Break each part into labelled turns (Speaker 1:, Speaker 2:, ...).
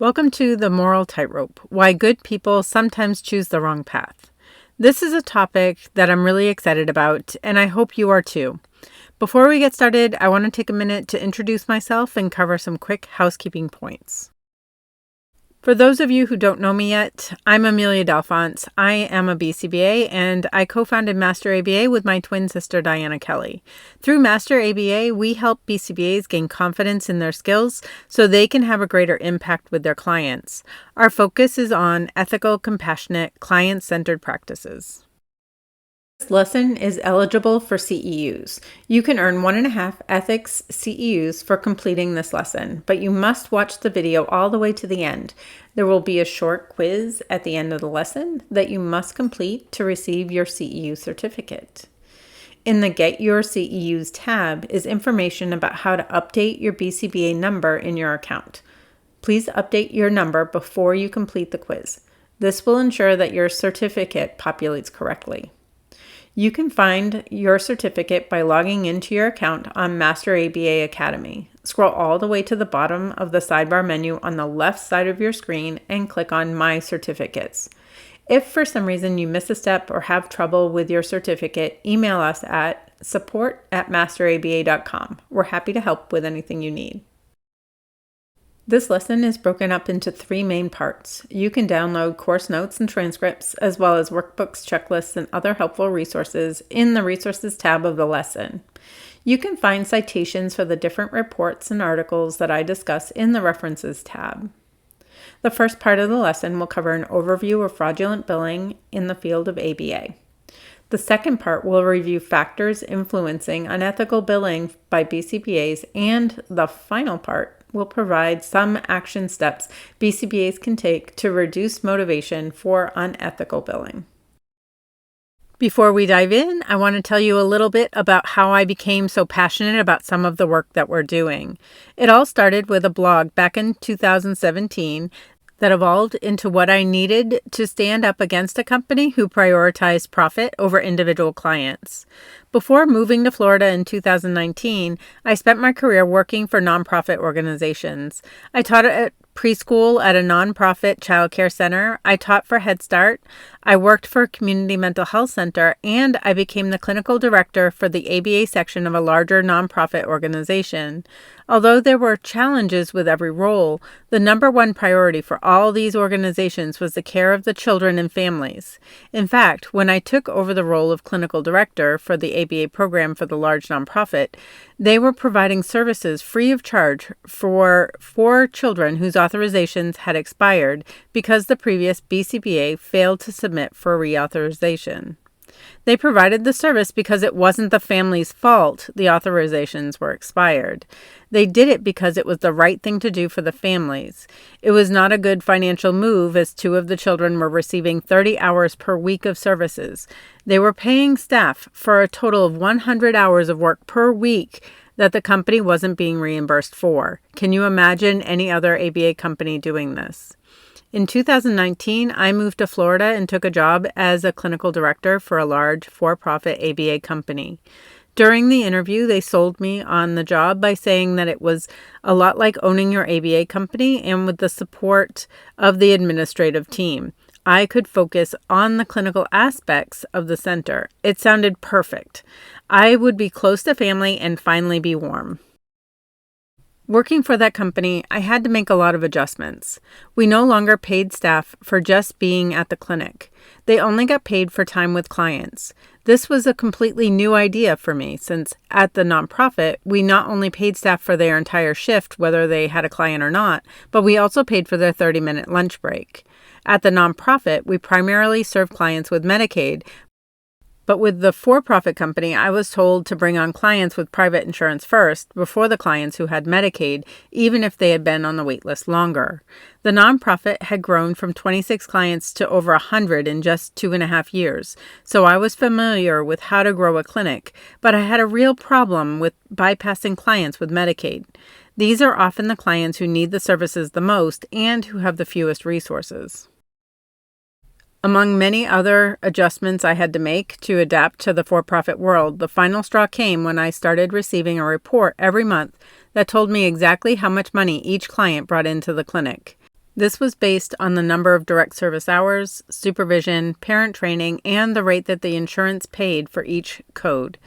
Speaker 1: Welcome to the Moral Tightrope, Why Good People Sometimes Choose the Wrong Path. This is a topic that I'm really excited about, and I hope you are too. Before we get started, I want to take a minute to introduce myself and cover some quick housekeeping points. For those of you who don't know me yet, I'm Amelia Delphonse. I am a BCBA, and I co-founded Master ABA with my twin sister, Diana Kelly. Through Master ABA, we help BCBAs gain confidence in their skills so they can have a greater impact with their clients. Our focus is on ethical, compassionate, client-centered practices. This lesson is eligible for CEUs. You can earn 1.5 ethics CEUs for completing this lesson, but you must watch the video all the way to the end. There will be a short quiz at the end of the lesson that you must complete to receive your CEU certificate. In the Get Your CEUs tab is information about how to update your BCBA number in your account. Please update your number before you complete the quiz. This will ensure that your certificate populates correctly. You can find your certificate by logging into your account on Master ABA Academy. Scroll all the way to the bottom of the sidebar menu on the left side of your screen and click on My Certificates. If for some reason you miss a step or have trouble with your certificate, email us at support@masteraba.com. We're happy to help with anything you need. This lesson is broken up into 3 main parts. You can download course notes and transcripts, as well as workbooks, checklists, and other helpful resources in the Resources tab of the lesson. You can find citations for the different reports and articles that I discuss in the References tab. The first part of the lesson will cover an overview of fraudulent billing in the field of ABA. The second part will review factors influencing unethical billing by BCBAs, and the final part will provide some action steps BCBAs can take to reduce motivation for unethical billing. Before we dive in, I want to tell you a little bit about how I became so passionate about some of the work that we're doing. It all started with a blog back in 2017 that evolved into what I needed to stand up against a company who prioritized profit over individual clients. Before moving to Florida in 2019, I spent my career working for nonprofit organizations. I taught at preschool at a nonprofit childcare center. I taught for Head Start. I worked for a community mental health center, and I became the clinical director for the ABA section of a larger nonprofit organization. Although there were challenges with every role, the number one priority for all these organizations was the care of the children and families. In fact, when I took over the role of clinical director for the ABA program for the large nonprofit, they were providing services free of charge for 4 children whose authorizations had expired because the previous BCBA failed to submit for reauthorization. They provided the service because it wasn't the family's fault the authorizations were expired. They did it because it was the right thing to do for the families. It was not a good financial move, as 2 of the children were receiving 30 hours per week of services. They were paying staff for a total of 100 hours of work per week that the company wasn't being reimbursed for. Can you imagine any other ABA company doing this? In 2019, I moved to Florida and took a job as a clinical director for a large for-profit ABA company. During the interview, they sold me on the job by saying that it was a lot like owning your ABA company, and with the support of the administrative team, I could focus on the clinical aspects of the center. It sounded perfect. I would be close to family and finally be warm. Working for that company, I had to make a lot of adjustments. We no longer paid staff for just being at the clinic. They only got paid for time with clients. This was a completely new idea for me, since at the nonprofit, we not only paid staff for their entire shift, whether they had a client or not, but we also paid for their 30-minute lunch break. At the nonprofit, we primarily served clients with Medicaid, but with the for-profit company, I was told to bring on clients with private insurance first before the clients who had Medicaid, even if they had been on the wait list longer. The nonprofit had grown from 26 clients to over 100 in just 2.5 years, so I was familiar with how to grow a clinic, but I had a real problem with bypassing clients with Medicaid. These are often the clients who need the services the most and who have the fewest resources. Among many other adjustments I had to make to adapt to the for-profit world, the final straw came when I started receiving a report every month that told me exactly how much money each client brought into the clinic. This was based on the number of direct service hours, supervision, parent training, and the rate that the insurance paid for each code.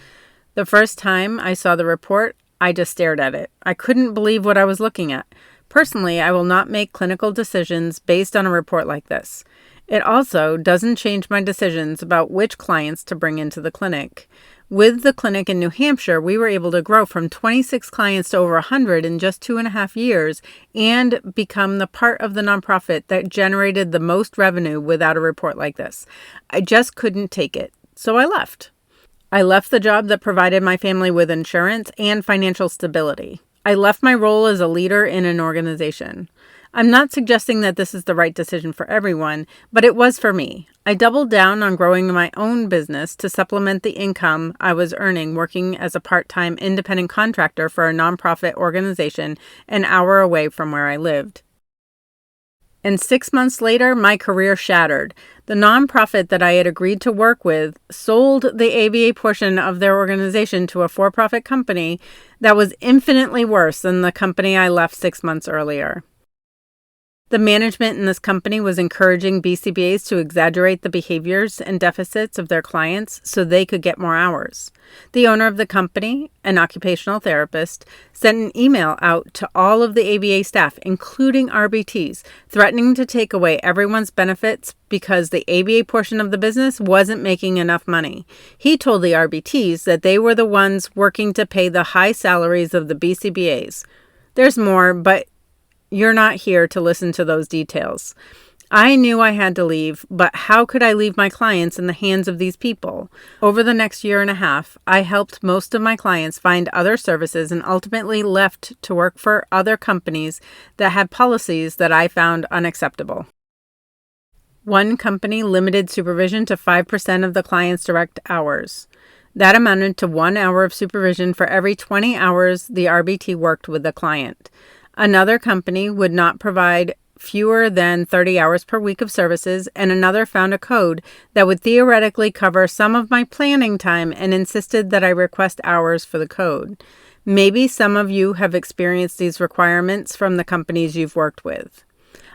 Speaker 1: The first time I saw the report, I just stared at it. I couldn't believe what I was looking at. Personally, I will not make clinical decisions based on a report like this. It also doesn't change my decisions about which clients to bring into the clinic. With the clinic in New Hampshire, we were able to grow from 26 clients to over 100 in just 2.5 years and become the part of the nonprofit that generated the most revenue without a report like this. I just couldn't take it, so I left. I left the job that provided my family with insurance and financial stability. I left my role as a leader in an organization. I'm not suggesting that this is the right decision for everyone, but it was for me. I doubled down on growing my own business to supplement the income I was earning working as a part-time independent contractor for a nonprofit organization an hour away from where I lived. And 6 months later, my career shattered. The nonprofit that I had agreed to work with sold the ABA portion of their organization to a for-profit company that was infinitely worse than the company I left 6 months earlier. The management in this company was encouraging BCBAs to exaggerate the behaviors and deficits of their clients so they could get more hours. The owner of the company, an occupational therapist, sent an email out to all of the ABA staff, including RBTs, threatening to take away everyone's benefits because the ABA portion of the business wasn't making enough money. He told the RBTs that they were the ones working to pay the high salaries of the BCBAs. There's more, but you're not here to listen to those details. I knew I had to leave, but how could I leave my clients in the hands of these people? Over the next 1.5 years, I helped most of my clients find other services and ultimately left to work for other companies that had policies that I found unacceptable. One company limited supervision to 5% of the client's direct hours. That amounted to 1 hour of supervision for every 20 hours the RBT worked with the client. Another company would not provide fewer than 30 hours per week of services, and another found a code that would theoretically cover some of my planning time and insisted that I request hours for the code. Maybe some of you have experienced these requirements from the companies you've worked with.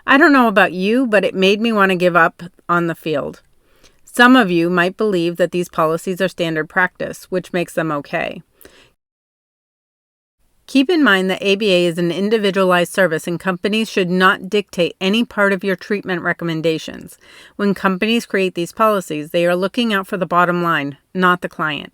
Speaker 1: I don't know about you, but it made me want to give up on the field. Some of you might believe that these policies are standard practice, which makes them okay. Keep in mind that ABA is an individualized service and companies should not dictate any part of your treatment recommendations. When companies create these policies, they are looking out for the bottom line, not the client.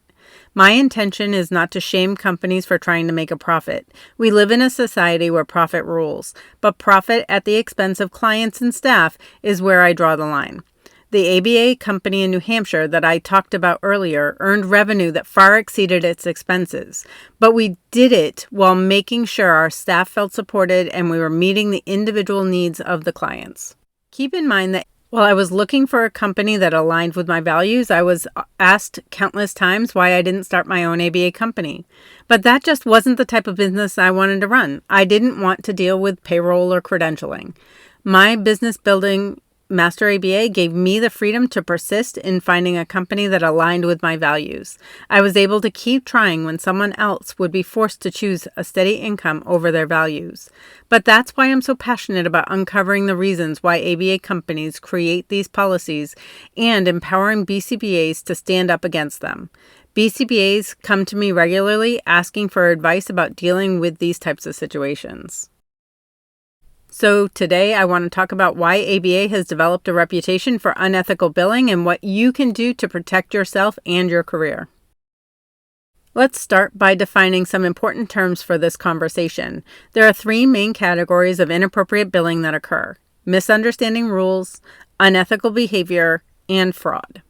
Speaker 1: My intention is not to shame companies for trying to make a profit. We live in a society where profit rules, but profit at the expense of clients and staff is where I draw the line. The ABA company in New Hampshire that I talked about earlier earned revenue that far exceeded its expenses, but we did it while making sure our staff felt supported and we were meeting the individual needs of the clients. Keep in mind that while I was looking for a company that aligned with my values, I was asked countless times why I didn't start my own ABA company. But that just wasn't the type of business I wanted to run. I didn't want to deal with payroll or credentialing. My business building Master ABA gave me the freedom to persist in finding a company that aligned with my values. I was able to keep trying when someone else would be forced to choose a steady income over their values. But that's why I'm so passionate about uncovering the reasons why ABA companies create these policies and empowering BCBAs to stand up against them. BCBAs come to me regularly asking for advice about dealing with these types of situations. So today I want to talk about why ABA has developed a reputation for unethical billing and what you can do to protect yourself and your career. Let's start by defining some important terms for this conversation. There are 3 main categories of inappropriate billing that occur: misunderstanding rules, unethical behavior, and fraud.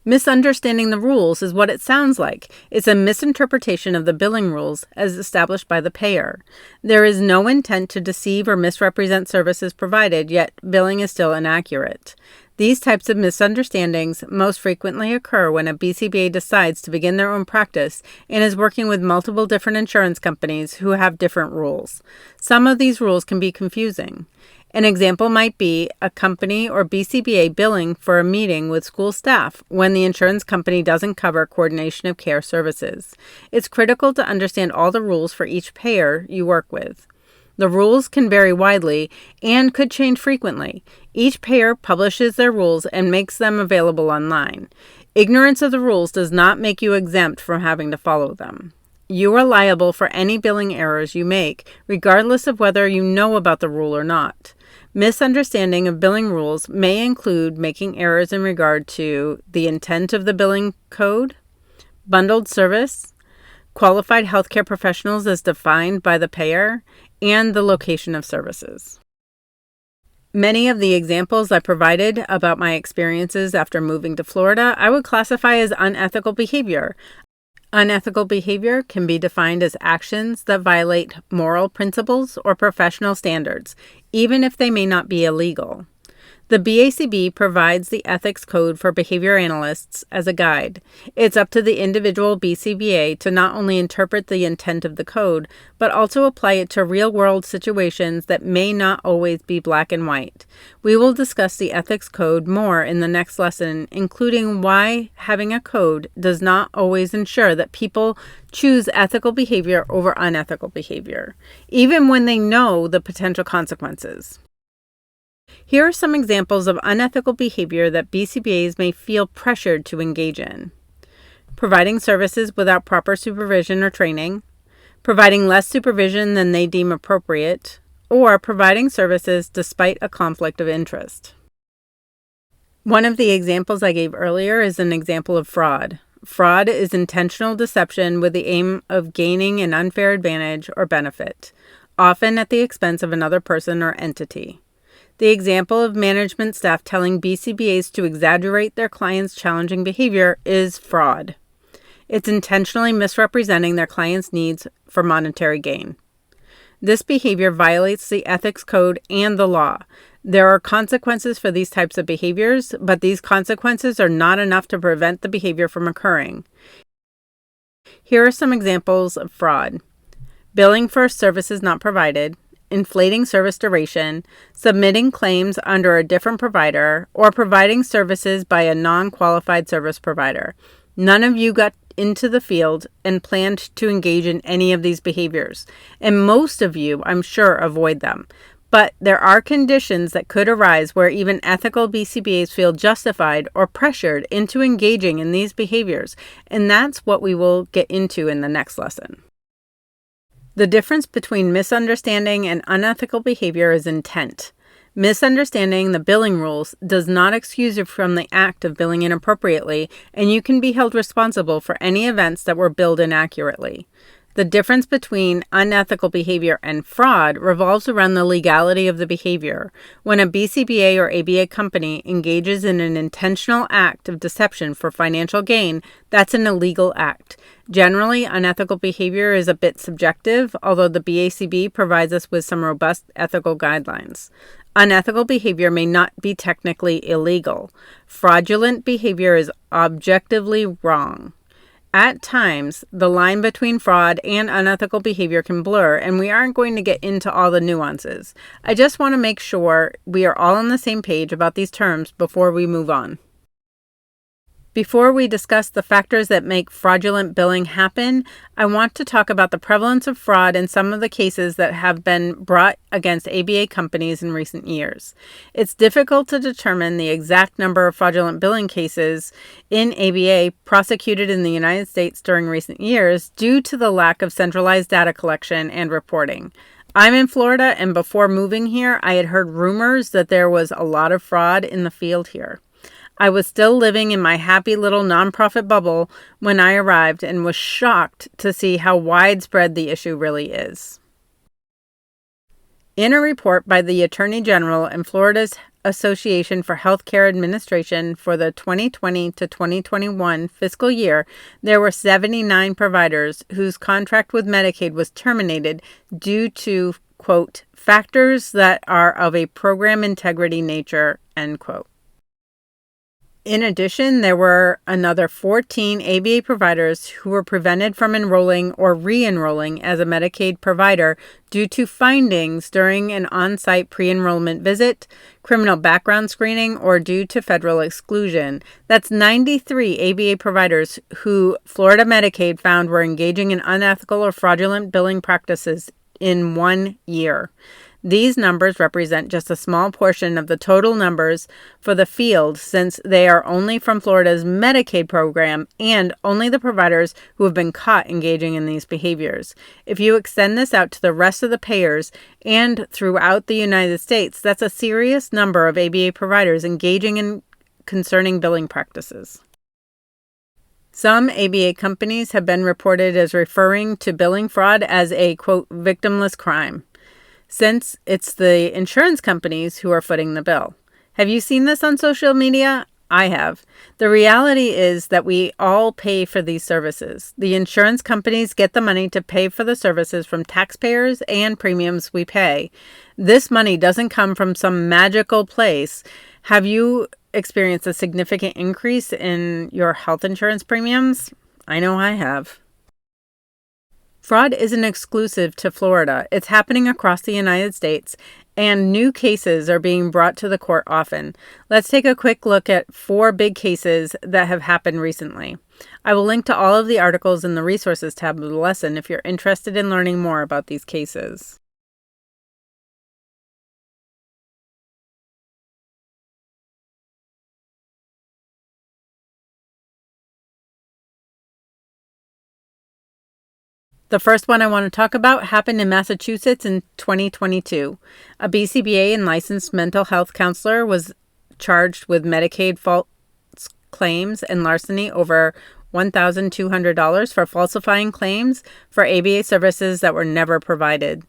Speaker 1: Misunderstanding the rules is what it sounds like. It's a misinterpretation of the billing rules as established by the payer. There is no intent to deceive or misrepresent services provided, yet billing is still inaccurate. These types of misunderstandings most frequently occur when a BCBA decides to begin their own practice and is working with multiple different insurance companies who have different rules. Some of these rules can be confusing. An example might be a company or BCBA billing for a meeting with school staff when the insurance company doesn't cover coordination of care services. It's critical to understand all the rules for each payer you work with. The rules can vary widely and could change frequently. Each payer publishes their rules and makes them available online. Ignorance of the rules does not make you exempt from having to follow them. You are liable for any billing errors you make, regardless of whether you know about the rule or not. Misunderstanding of billing rules may include making errors in regard to the intent of the billing code, bundled service, qualified healthcare professionals as defined by the payer, and the location of services. Many of the examples I provided about my experiences after moving to Florida, I would classify as unethical behavior. Unethical behavior can be defined as actions that violate moral principles or professional standards, even if they may not be illegal. The BACB provides the ethics code for behavior analysts as a guide. It's up to the individual BCBA to not only interpret the intent of the code, but also apply it to real-world situations that may not always be black and white. We will discuss the ethics code more in the next lesson, including why having a code does not always ensure that people choose ethical behavior over unethical behavior, even when they know the potential consequences. Here are some examples of unethical behavior that BCBAs may feel pressured to engage in. Providing services without proper supervision or training, providing less supervision than they deem appropriate, or providing services despite a conflict of interest. One of the examples I gave earlier is an example of fraud. Fraud is intentional deception with the aim of gaining an unfair advantage or benefit, often at the expense of another person or entity. The example of management staff telling BCBAs to exaggerate their clients' challenging behavior is fraud. It's intentionally misrepresenting their clients' needs for monetary gain. This behavior violates the ethics code and the law. There are consequences for these types of behaviors, but these consequences are not enough to prevent the behavior from occurring. Here are some examples of fraud: billing for services not provided, inflating service duration, submitting claims under a different provider, or providing services by a non-qualified service provider. None of you got into the field and planned to engage in any of these behaviors, and most of you, I'm sure, avoid them. But there are conditions that could arise where even ethical BCBAs feel justified or pressured into engaging in these behaviors, and that's what we will get into in the next lesson. The difference between misunderstanding and unethical behavior is intent. Misunderstanding the billing rules does not excuse you from the act of billing inappropriately, and you can be held responsible for any events that were billed inaccurately. The difference between unethical behavior and fraud revolves around the legality of the behavior. When a BCBA or ABA company engages in an intentional act of deception for financial gain, that's an illegal act. Generally, unethical behavior is a bit subjective, although the BACB provides us with some robust ethical guidelines. Unethical behavior may not be technically illegal. Fraudulent behavior is objectively wrong. At times, the line between fraud and unethical behavior can blur, and we aren't going to get into all the nuances. I just want to make sure we are all on the same page about these terms before we move on. Before we discuss the factors that make fraudulent billing happen, I want to talk about the prevalence of fraud in some of the cases that have been brought against ABA companies in recent years. It's difficult to determine the exact number of fraudulent billing cases in ABA prosecuted in the United States during recent years due to the lack of centralized data collection and reporting. I'm in Florida, and before moving here, I had heard rumors that there was a lot of fraud in the field here. I was still living in my happy little nonprofit bubble when I arrived and was shocked to see how widespread the issue really is. In a report by the Attorney General and Florida's Association for Healthcare Administration for the 2020 to 2021 fiscal year, there were 79 providers whose contract with Medicaid was terminated due to, quote, factors that are of a program integrity nature, end quote. In addition, there were another 14 ABA providers who were prevented from enrolling or re-enrolling as a Medicaid provider due to findings during an on-site pre-enrollment visit, criminal background screening, or due to federal exclusion. That's 93 ABA providers who Florida Medicaid found were engaging in unethical or fraudulent billing practices in 1 year. These numbers represent just a small portion of the total numbers for the field, since they are only from Florida's Medicaid program and only the providers who have been caught engaging in these behaviors. If you extend this out to the rest of the payers and throughout the United States, that's a serious number of ABA providers engaging in concerning billing practices. Some ABA companies have been reported as referring to billing fraud as a, quote, victimless crime, since it's the insurance companies who are footing the bill. Have you seen this on social media? I have. The reality is that we all pay for these services. The insurance companies get the money to pay for the services from taxpayers and premiums we pay. This money doesn't come from some magical place. Have you experienced a significant increase in your health insurance premiums? I know I have. Fraud isn't exclusive to Florida. It's happening across the United States, and new cases are being brought to the court often. Let's take a quick look at 4 big cases that have happened recently. I will link to all of the articles in the resources tab of the lesson if you're interested in learning more about these cases. The first one I want to talk about happened in Massachusetts in 2022. A BCBA and licensed mental health counselor was charged with Medicaid false claims and larceny over $1,200 for falsifying claims for ABA services that were never provided.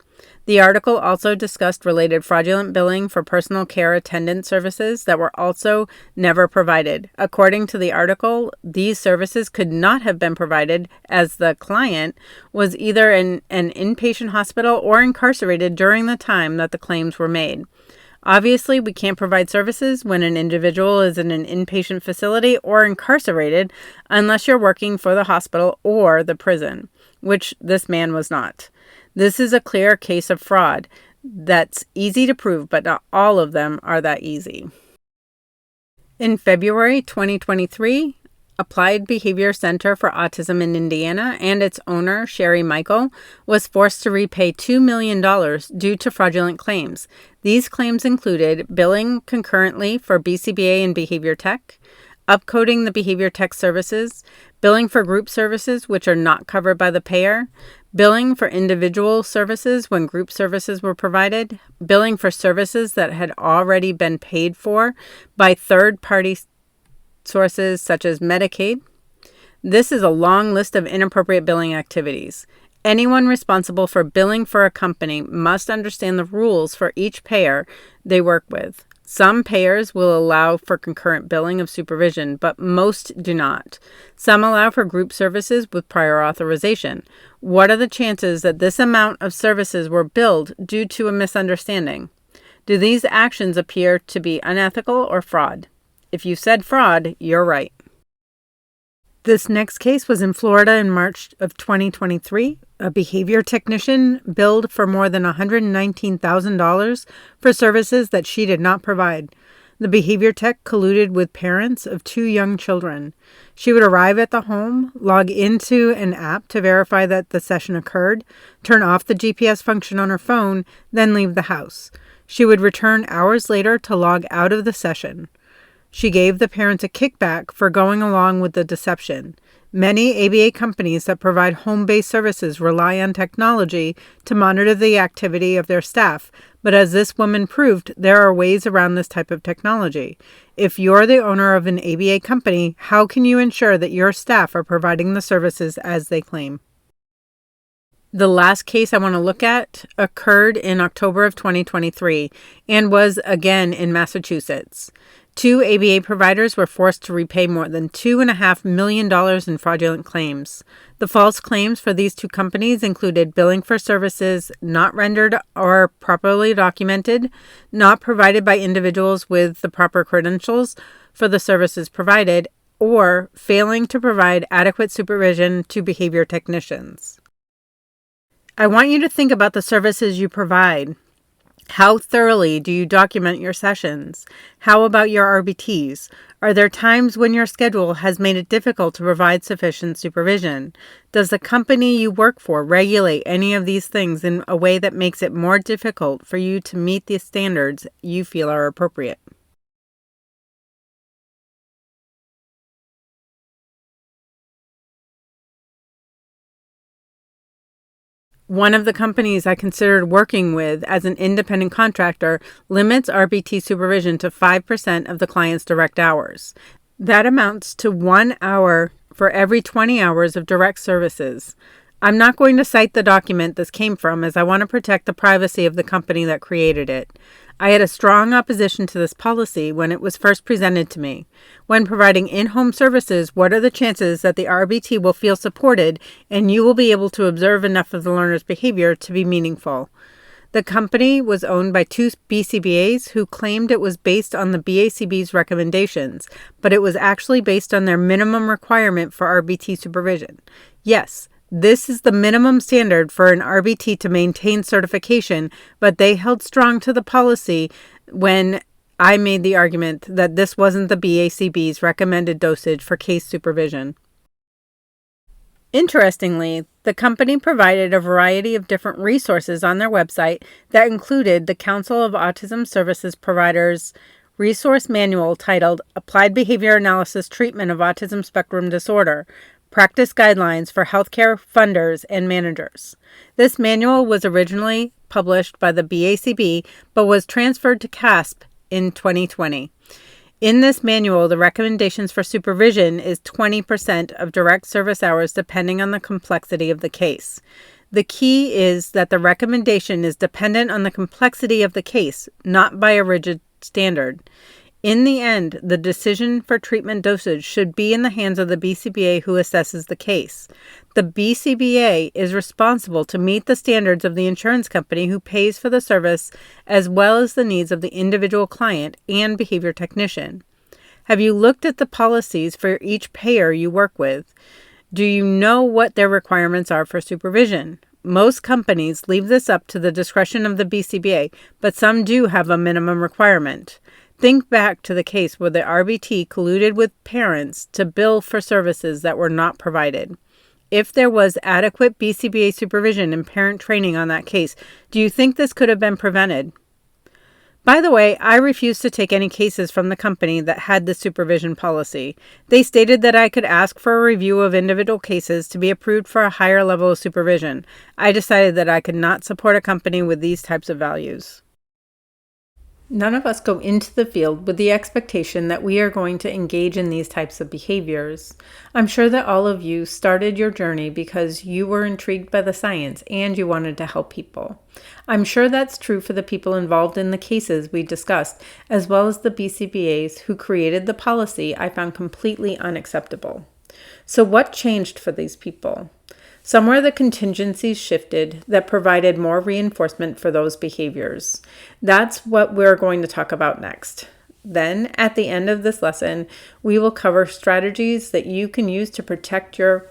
Speaker 1: The article also discussed related fraudulent billing for personal care attendant services that were also never provided. According to the article, these services could not have been provided as the client was either in an inpatient hospital or incarcerated during the time that the claims were made. Obviously, we can't provide services when an individual is in an inpatient facility or incarcerated unless you're working for the hospital or the prison, which this man was not. This is a clear case of fraud that's easy to prove, but not all of them are that easy. In February 2023, Applied Behavior Center for Autism in Indiana and its owner, Sherry Michael, was forced to repay $2 million due to fraudulent claims. These claims included billing concurrently for BCBA and behavior tech, upcoding the behavior tech services, billing for group services which are not covered by the payer, billing for individual services when group services were provided, billing for services that had already been paid for by third-party sources such as Medicaid. This is a long list of inappropriate billing activities. Anyone responsible for billing for a company must understand the rules for each payer they work with. Some payers will allow for concurrent billing of supervision, but most do not. Some allow for group services with prior authorization. What are the chances that this amount of services were billed due to a misunderstanding? Do these actions appear to be unethical or fraud? If you said fraud, you're right. This next case was in Florida in March of 2023. A behavior technician billed for more than $119,000 for services that she did not provide. The behavior tech colluded with parents of 2 young children. She would arrive at the home, log into an app to verify that the session occurred, turn off the GPS function on her phone, then leave the house. She would return hours later to log out of the session. She gave the parents a kickback for going along with the deception. Many ABA companies that provide home-based services rely on technology to monitor the activity of their staff, but as this woman proved, there are ways around this type of technology. If you're the owner of an ABA company, how can you ensure that your staff are providing the services as they claim? The last case I want to look at occurred in October of 2023 and was again in Massachusetts. Two ABA providers were forced to repay more than $2.5 million in fraudulent claims. The false claims for these two companies included billing for services not rendered or properly documented, not provided by individuals with the proper credentials for the services provided, or failing to provide adequate supervision to behavior technicians. I want you to think about the services you provide. How thoroughly do you document your sessions? How about your RBTs? Are there times when your schedule has made it difficult to provide sufficient supervision? Does the company you work for regulate any of these things in a way that makes it more difficult for you to meet the standards you feel are appropriate? One of the companies I considered working with as an independent contractor limits RBT supervision to 5% of the client's direct hours. That amounts to 1 hour for every 20 hours of direct services. I'm not going to cite the document this came from, as I want to protect the privacy of the company that created it. I had a strong opposition to this policy when it was first presented to me. When providing in-home services, what are the chances that the RBT will feel supported and you will be able to observe enough of the learner's behavior to be meaningful? The company was owned by two BCBAs who claimed it was based on the BACB's recommendations, but it was actually based on their minimum requirement for RBT supervision. Yes, this is the minimum standard for an RBT to maintain certification, but they held strong to the policy when I made the argument that this wasn't the BACB's recommended dosage for case supervision. Interestingly, the company provided a variety of different resources on their website that included the Council of Autism Services Providers resource manual titled Applied Behavior Analysis Treatment of Autism Spectrum Disorder, Practice Guidelines for Healthcare Funders and Managers. This manual was originally published by the BACB, but was transferred to CASP in 2020. In this manual, the recommendations for supervision is 20% of direct service hours depending on the complexity of the case. The key is that the recommendation is dependent on the complexity of the case, not by a rigid standard. In the end, the decision for treatment dosage should be in the hands of the BCBA who assesses the case. The BCBA is responsible to meet the standards of the insurance company who pays for the service, as well as the needs of the individual client and behavior technician. Have you looked at the policies for each payer you work with? Do you know what their requirements are for supervision? Most companies leave this up to the discretion of the BCBA, but some do have a minimum requirement. Think back to the case where the RBT colluded with parents to bill for services that were not provided. If there was adequate BCBA supervision and parent training on that case, do you think this could have been prevented? By the way, I refused to take any cases from the company that had the supervision policy. They stated that I could ask for a review of individual cases to be approved for a higher level of supervision. I decided that I could not support a company with these types of values. None of us go into the field with the expectation that we are going to engage in these types of behaviors. I'm sure that all of you started your journey because you were intrigued by the science and you wanted to help people. I'm sure that's true for the people involved in the cases we discussed, as well as the BCBAs who created the policy I found completely unacceptable. So what changed for these people? Somewhere the contingencies shifted that provided more reinforcement for those behaviors. That's what we're going to talk about next. Then, at the end of this lesson, we will cover strategies that you can use to protect your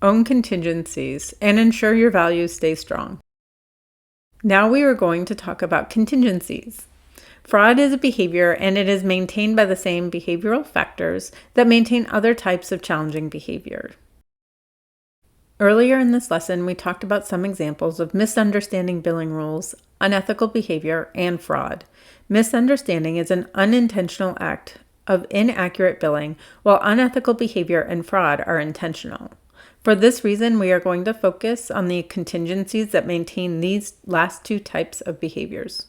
Speaker 1: own contingencies and ensure your values stay strong. Now we are going to talk about contingencies. Fraud is a behavior and it is maintained by the same behavioral factors that maintain other types of challenging behavior. Earlier in this lesson, we talked about some examples of misunderstanding billing rules, unethical behavior, and fraud. Misunderstanding is an unintentional act of inaccurate billing, while unethical behavior and fraud are intentional. For this reason, we are going to focus on the contingencies that maintain these last two types of behaviors.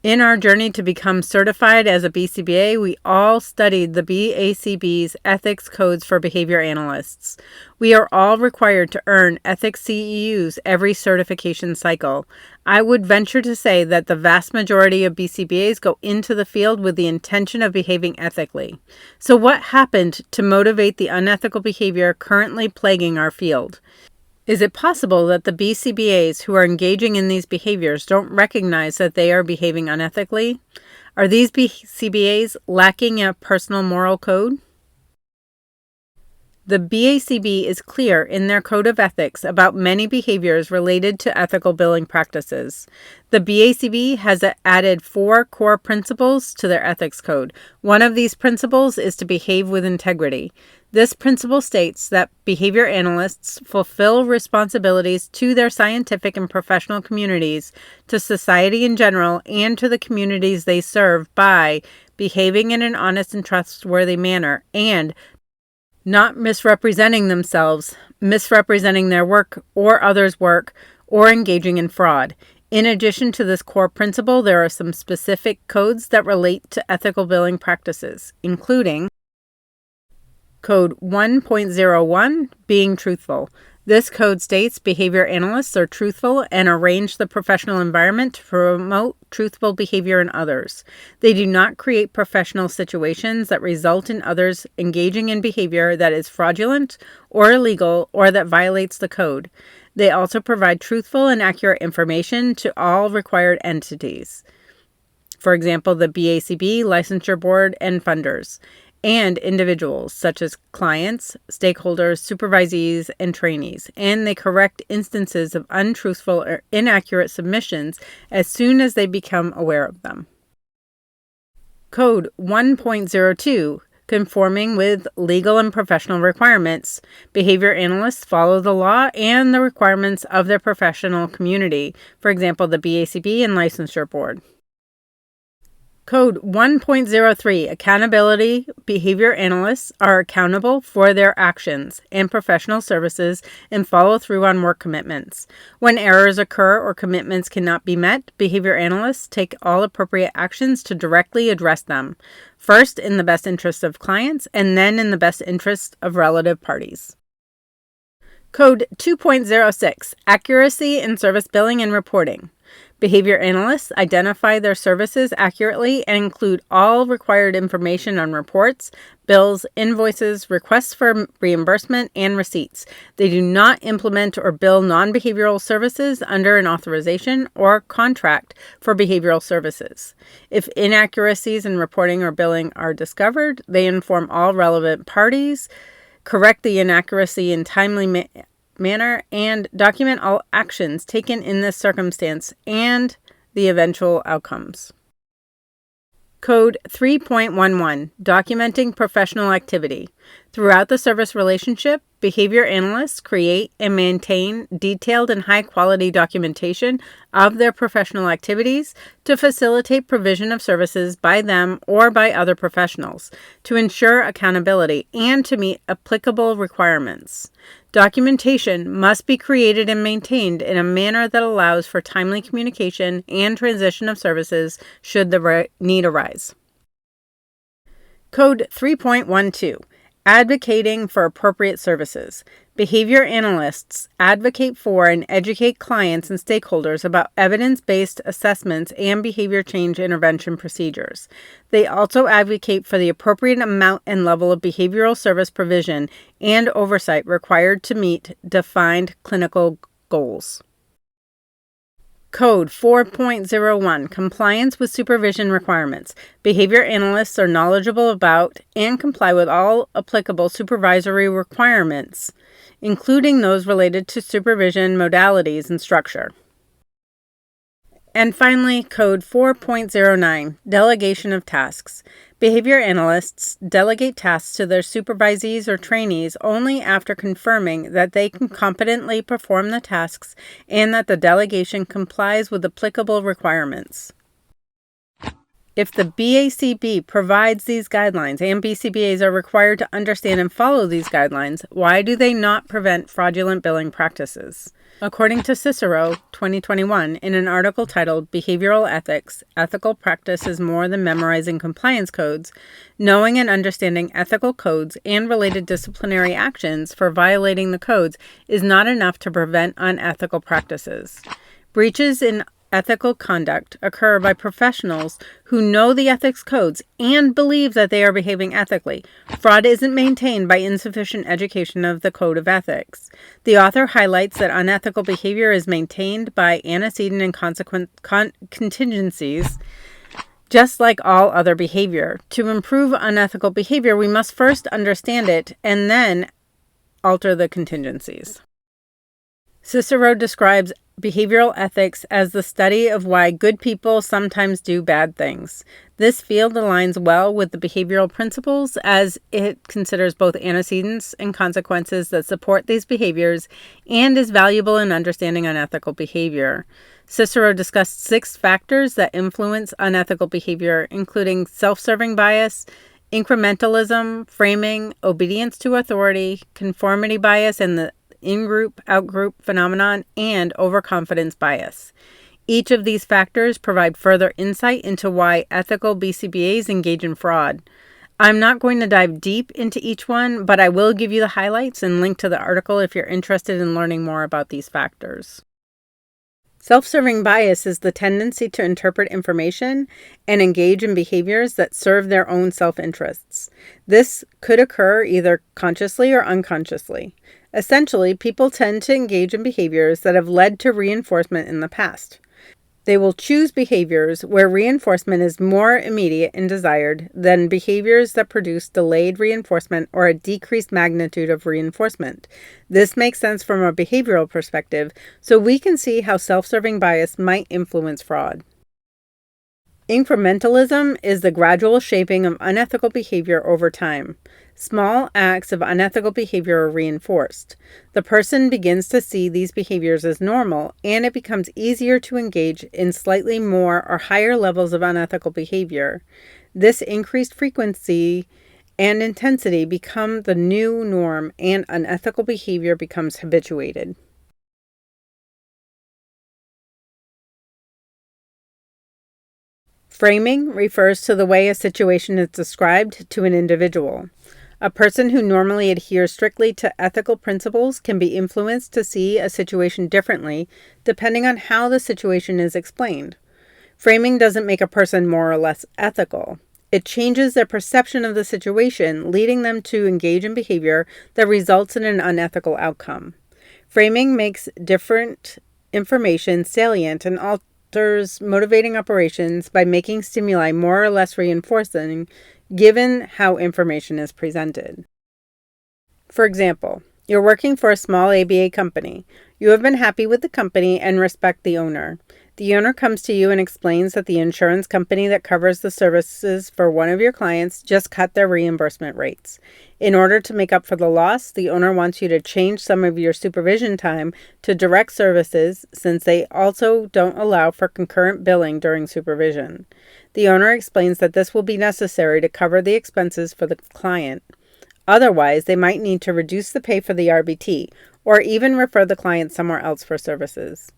Speaker 1: In our journey to become certified as a BCBA, we all studied the BACB's ethics codes for behavior analysts. We are all required to earn ethics CEUs every certification cycle. I would venture to say that the vast majority of BCBAs go into the field with the intention of behaving ethically. So what happened to motivate the unethical behavior currently plaguing our field? Is it possible that the BCBAs who are engaging in these behaviors don't recognize that they are behaving unethically? Are these BCBAs lacking a personal moral code? The BACB is clear in their code of ethics about many behaviors related to ethical billing practices. The BACB has added 4 core principles to their ethics code. One of these principles is to behave with integrity. This principle states that behavior analysts fulfill responsibilities to their scientific and professional communities, to society in general, and to the communities they serve by behaving in an honest and trustworthy manner and not misrepresenting themselves, misrepresenting their work or others' work, or engaging in fraud. In addition to this core principle, there are some specific codes that relate to ethical billing practices, including Code 1.01, being truthful. This code states behavior analysts are truthful and arrange the professional environment to promote truthful behavior in others. They do not create professional situations that result in others engaging in behavior that is fraudulent or illegal or that violates the code. They also provide truthful and accurate information to all required entities. For example, the BACB, licensure board, and funders, and individuals such as clients, stakeholders, supervisees, and trainees, and they correct instances of untruthful or inaccurate submissions as soon as they become aware of them. Code 1.02, conforming with legal and professional requirements. Behavior analysts follow the law and the requirements of their professional community, for example, the BACB and licensure board. Code 1.03, accountability. Behavior analysts are accountable for their actions and professional services and follow through on work commitments. When errors occur or commitments cannot be met, behavior analysts take all appropriate actions to directly address them, first in the best interest of clients and then in the best interest of relative parties. Code 2.06, accuracy in service billing and reporting. Behavior analysts identify their services accurately and include all required information on reports, bills, invoices, requests for reimbursement, and receipts. They do not implement or bill non-behavioral services under an authorization or contract for behavioral services. If inaccuracies in reporting or billing are discovered, they inform all relevant parties, correct the inaccuracy in timely manner, and document all actions taken in this circumstance and the eventual outcomes. Code 3.11, documenting professional activity. Throughout the service relationship, behavior analysts create and maintain detailed and high-quality documentation of their professional activities to facilitate provision of services by them or by other professionals, to ensure accountability, and to meet applicable requirements. Documentation must be created and maintained in a manner that allows for timely communication and transition of services should the need arise. Code 3.12, advocating for appropriate services. Behavior analysts advocate for and educate clients and stakeholders about evidence-based assessments and behavior change intervention procedures. They also advocate for the appropriate amount and level of behavioral service provision and oversight required to meet defined clinical goals. Code 4.01, compliance with supervision requirements. Behavior analysts are knowledgeable about and comply with all applicable supervisory requirements, including those related to supervision modalities and structure. And finally, Code 4.09, delegation of tasks. Behavior analysts delegate tasks to their supervisees or trainees only after confirming that they can competently perform the tasks and that the delegation complies with applicable requirements. If the BACB provides these guidelines and BCBAs are required to understand and follow these guidelines, why do they not prevent fraudulent billing practices? According to Cicero, 2021, in an article titled Behavioral Ethics, Ethical Practice is More Than Memorizing Compliance Codes, knowing and understanding ethical codes and related disciplinary actions for violating the codes is not enough to prevent unethical practices. Breaches in ethical conduct occur by professionals who know the ethics codes and believe that they are behaving ethically. Fraud isn't maintained by insufficient education of the code of ethics. The author highlights that unethical behavior is maintained by antecedent and consequent contingencies, just like all other behavior. To improve unethical behavior, we must first understand it and then alter the contingencies. Cicero describes behavioral ethics as the study of why good people sometimes do bad things. This field aligns well with the behavioral principles as it considers both antecedents and consequences that support these behaviors and is valuable in understanding unethical behavior. Cicero discussed 6 factors that influence unethical behavior, including self-serving bias, incrementalism, framing, obedience to authority, conformity bias, and the in-group, out-group phenomenon, and overconfidence bias. Each of these factors provide further insight into why ethical BCBAs engage in fraud. I'm not going to dive deep into each one, but I will give you the highlights and link to the article if you're interested in learning more about these factors. Self-serving bias is the tendency to interpret information and engage in behaviors that serve their own self-interests. This could occur either consciously or unconsciously. Essentially, people tend to engage in behaviors that have led to reinforcement in the past. They will choose behaviors where reinforcement is more immediate and desired than behaviors that produce delayed reinforcement or a decreased magnitude of reinforcement. This makes sense from a behavioral perspective, so we can see how self-serving bias might influence fraud. Incrementalism is the gradual shaping of unethical behavior over time. Small acts of unethical behavior are reinforced. The person begins to see these behaviors as normal, and it becomes easier to engage in slightly more or higher levels of unethical behavior. This increased frequency and intensity become the new norm, and unethical behavior becomes habituated. Framing refers to the way a situation is described to an individual. A person who normally adheres strictly to ethical principles can be influenced to see a situation differently depending on how the situation is explained. Framing doesn't make a person more or less ethical. It changes their perception of the situation, leading them to engage in behavior that results in an unethical outcome. Framing makes different information salient and alters motivating operations by making stimuli more or less reinforcing given how information is presented. For example, you're working for a small ABA company. You have been happy with the company and respect the owner. The owner comes to you and explains that the insurance company that covers the services for one of your clients just cut their reimbursement rates. In order to make up for the loss, the owner wants you to change some of your supervision time to direct services since they also don't allow for concurrent billing during supervision. The owner explains that this will be necessary to cover the expenses for the client. Otherwise, they might need to reduce the pay for the RBT or even refer the client somewhere else for services.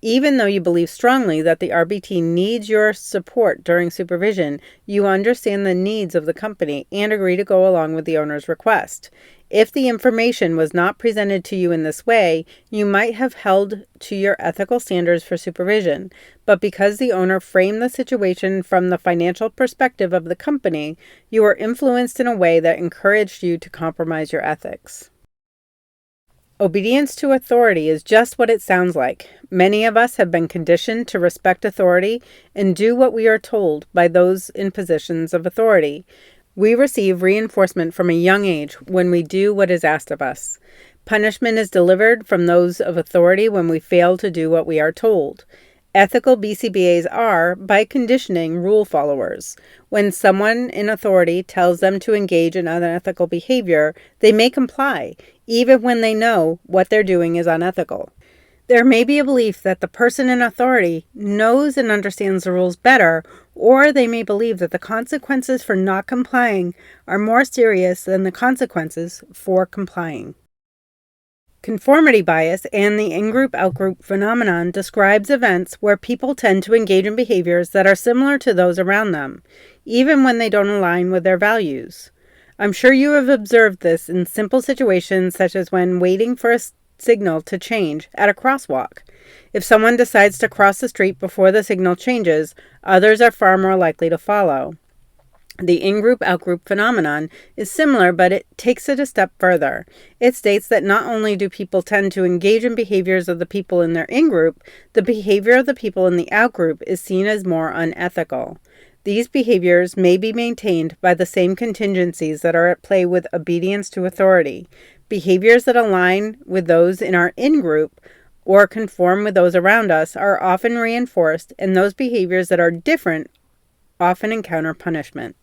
Speaker 1: Even though you believe strongly that the RBT needs your support during supervision, you understand the needs of the company and agree to go along with the owner's request. If the information was not presented to you in this way, you might have held to your ethical standards for supervision, but because the owner framed the situation from the financial perspective of the company, you were influenced in a way that encouraged you to compromise your ethics. Obedience to authority is just what it sounds like. Many of us have been conditioned to respect authority and do what we are told by those in positions of authority. We receive reinforcement from a young age when we do what is asked of us. Punishment is delivered from those of authority when we fail to do what we are told. Ethical BCBAs are, by conditioning, rule followers. When someone in authority tells them to engage in unethical behavior, they may comply, even when they know what they're doing is unethical. There may be a belief that the person in authority knows and understands the rules better, or they may believe that the consequences for not complying are more serious than the consequences for complying.
Speaker 2: Conformity bias and the in-group out-group phenomenon describes events where people tend to engage in behaviors that are similar to those around them, even when they don't align with their values. I'm sure you have observed this in simple situations such as when waiting for a signal to change at a crosswalk. If someone decides to cross the street before the signal changes, others are far more likely to follow. The in-group out-group phenomenon is similar, but it takes it a step further. It states that not only do people tend to engage in behaviors of the people in their in-group, the behavior of the people in the out-group is seen as more unethical. These behaviors may be maintained by the same contingencies that are at play with obedience to authority. Behaviors that align with those in our in-group or conform with those around us are often reinforced, and those behaviors that are different often encounter punishment.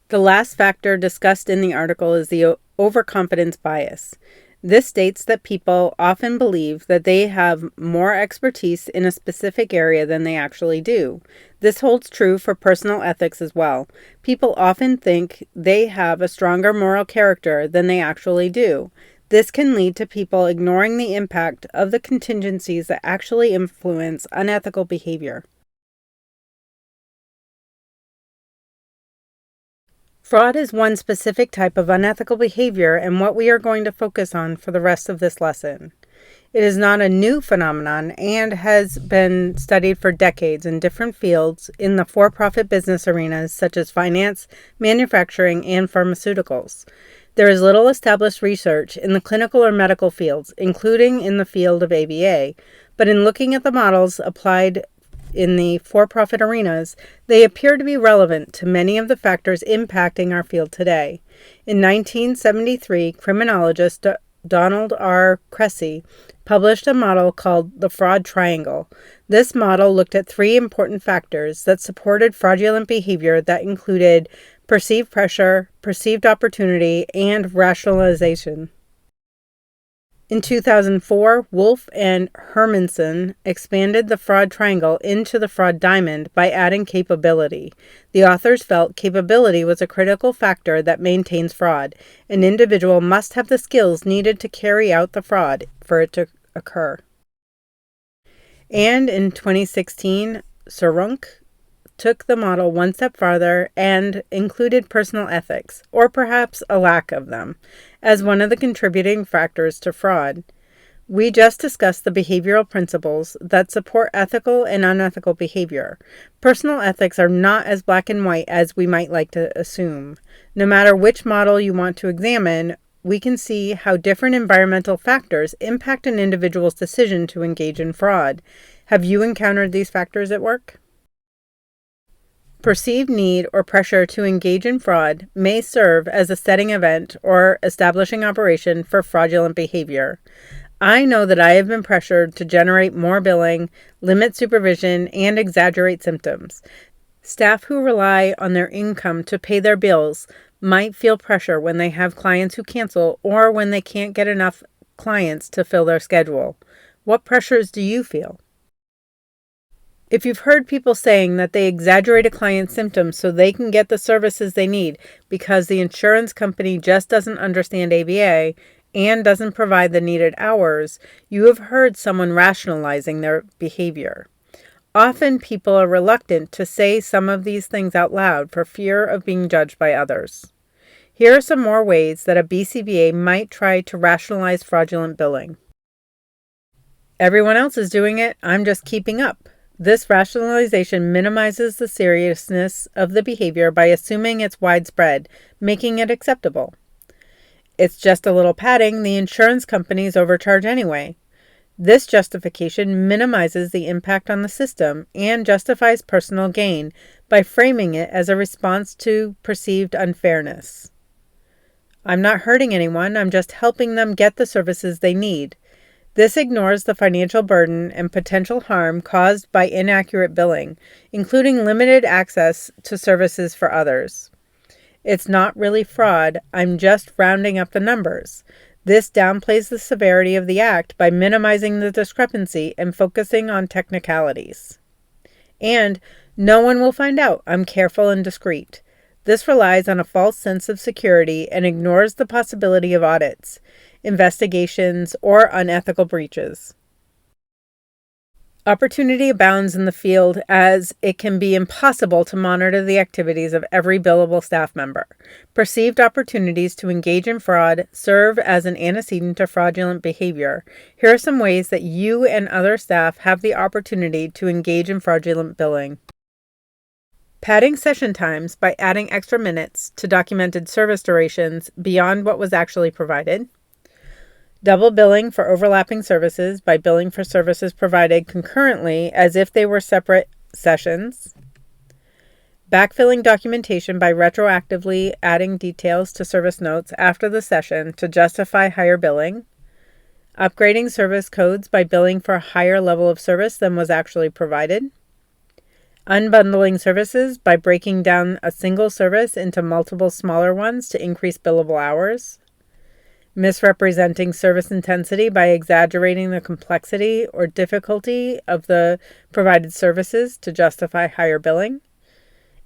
Speaker 2: The last factor discussed in the article is the overconfidence bias. This states that people often believe that they have more expertise in a specific area than they actually do. This holds true for personal ethics as well. People often think they have a stronger moral character than they actually do. This can lead to people ignoring the impact of the contingencies that actually influence unethical behavior. Fraud is one specific type of unethical behavior and what we are going to focus on for the rest of this lesson. It is not a new phenomenon and has been studied for decades in different fields in the for-profit business arenas such as finance, manufacturing, and pharmaceuticals. There is little established research in the clinical or medical fields, including in the field of ABA, but in looking at the models applied in the for-profit arenas, they appear to be relevant to many of the factors impacting our field today. In 1973, criminologist Donald R. Cressy published a model called the Fraud Triangle. This model looked at three important factors that supported fraudulent behavior that included perceived pressure, perceived opportunity, and rationalization. In 2004, Wolf and Hermanson expanded the fraud triangle into the fraud diamond by adding capability. The authors felt capability was a critical factor that maintains fraud. An individual must have the skills needed to carry out the fraud for it to occur. And in 2016, Sarunk took the model one step farther and included personal ethics, or perhaps a lack of them, as one of the contributing factors to fraud. We just discussed the behavioral principles that support ethical and unethical behavior. Personal ethics are not as black and white as we might like to assume. No matter which model you want to examine, we can see how different environmental factors impact an individual's decision to engage in fraud. Have you encountered these factors at work? Perceived need or pressure to engage in fraud may serve as a setting event or establishing operation for fraudulent behavior. I know that I have been pressured to generate more billing, limit supervision, and exaggerate symptoms. Staff who rely on their income to pay their bills might feel pressure when they have clients who cancel or when they can't get enough clients to fill their schedule. What pressures do you feel? If you've heard people saying that they exaggerate a client's symptoms so they can get the services they need because the insurance company just doesn't understand ABA and doesn't provide the needed hours, you have heard someone rationalizing their behavior. Often people are reluctant to say some of these things out loud for fear of being judged by others. Here are some more ways that a BCBA might try to rationalize fraudulent billing. Everyone else is doing it, I'm just keeping up. This rationalization minimizes the seriousness of the behavior by assuming it's widespread, making it acceptable. It's just a little padding, the insurance companies overcharge anyway. This justification minimizes the impact on the system and justifies personal gain by framing it as a response to perceived unfairness. I'm not hurting anyone, I'm just helping them get the services they need. This ignores the financial burden and potential harm caused by inaccurate billing, including limited access to services for others. It's not really fraud, I'm just rounding up the numbers. This downplays the severity of the act by minimizing the discrepancy and focusing on technicalities. And no one will find out, I'm careful and discreet. This relies on a false sense of security and ignores the possibility of audits. investigations, or unethical breaches. Opportunity abounds in the field as it can be impossible to monitor the activities of every billable staff member. Perceived opportunities to engage in fraud serve as an antecedent to fraudulent behavior. Here are some ways that you and other staff have the opportunity to engage in fraudulent billing. Padding session times by adding extra minutes to documented service durations beyond what was actually provided. Double billing for overlapping services by billing for services provided concurrently as if they were separate sessions. Backfilling documentation by retroactively adding details to service notes after the session to justify higher billing. Upgrading service codes by billing for a higher level of service than was actually provided. Unbundling services by breaking down a single service into multiple smaller ones to increase billable hours. Misrepresenting service intensity by exaggerating the complexity or difficulty of the provided services to justify higher billing.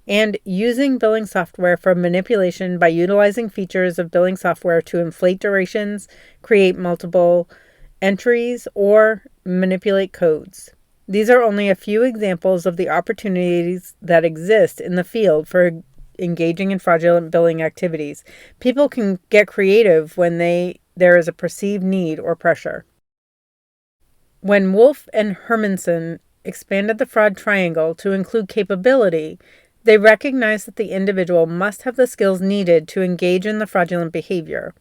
Speaker 2: And using billing software for manipulation by utilizing features of billing software to inflate durations, create multiple entries, or manipulate codes. These are only a few examples of the opportunities that exist in the field for engaging in fraudulent billing activities. People can get creative when there is a perceived need or pressure. When Wolf and Hermanson expanded the fraud triangle to include capability, they recognized that the individual must have the skills needed to engage in the fraudulent behavior.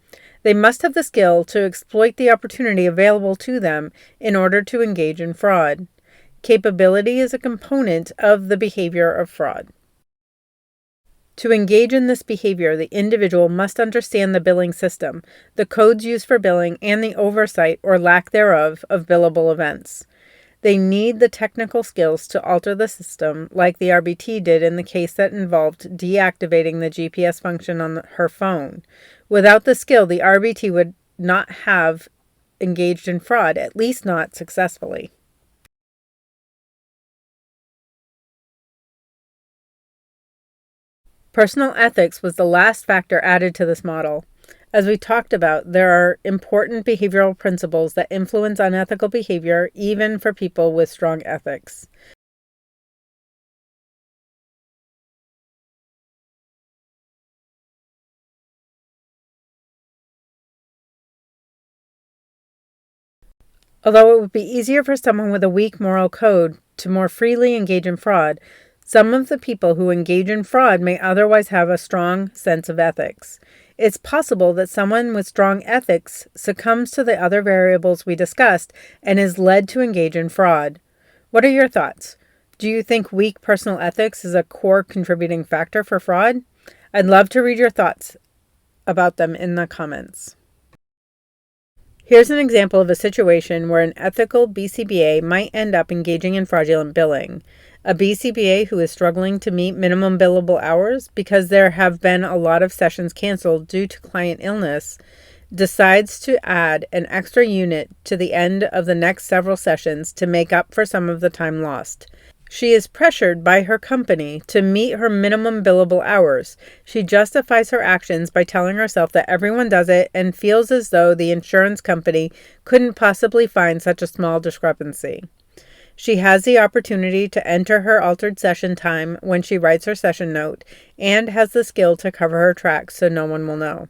Speaker 2: They must have the skill to exploit the opportunity available to them in order to engage in fraud. Capability is a component of the behavior of fraud. To engage in this behavior, the individual must understand the billing system, the codes used for billing, and the oversight or lack thereof of billable events. They need the technical skills to alter the system, like the RBT did in the case that involved deactivating the GPS function on her phone. Without the skill, the RBT would not have engaged in fraud, at least not successfully. Personal ethics was the last factor added to this model. As we talked about, there are important behavioral principles that influence unethical behavior, even for people with strong ethics. Although it would be easier for someone with a weak moral code to more freely engage in fraud, some of the people who engage in fraud may otherwise have a strong sense of ethics. It's possible that someone with strong ethics succumbs to the other variables we discussed and is led to engage in fraud. What are your thoughts? Do you think weak personal ethics is a core contributing factor for fraud? I'd love to read your thoughts about them in the comments. Here's an example of a situation where an ethical BCBA might end up engaging in fraudulent billing. A BCBA who is struggling to meet minimum billable hours because there have been a lot of sessions canceled due to client illness decides to add an extra unit to the end of the next several sessions to make up for some of the time lost. She is pressured by her company to meet her minimum billable hours. She justifies her actions by telling herself that everyone does it and feels as though the insurance company couldn't possibly find such a small discrepancy. She has the opportunity to enter her altered session time when she writes her session note and has the skill to cover her tracks so no one will know.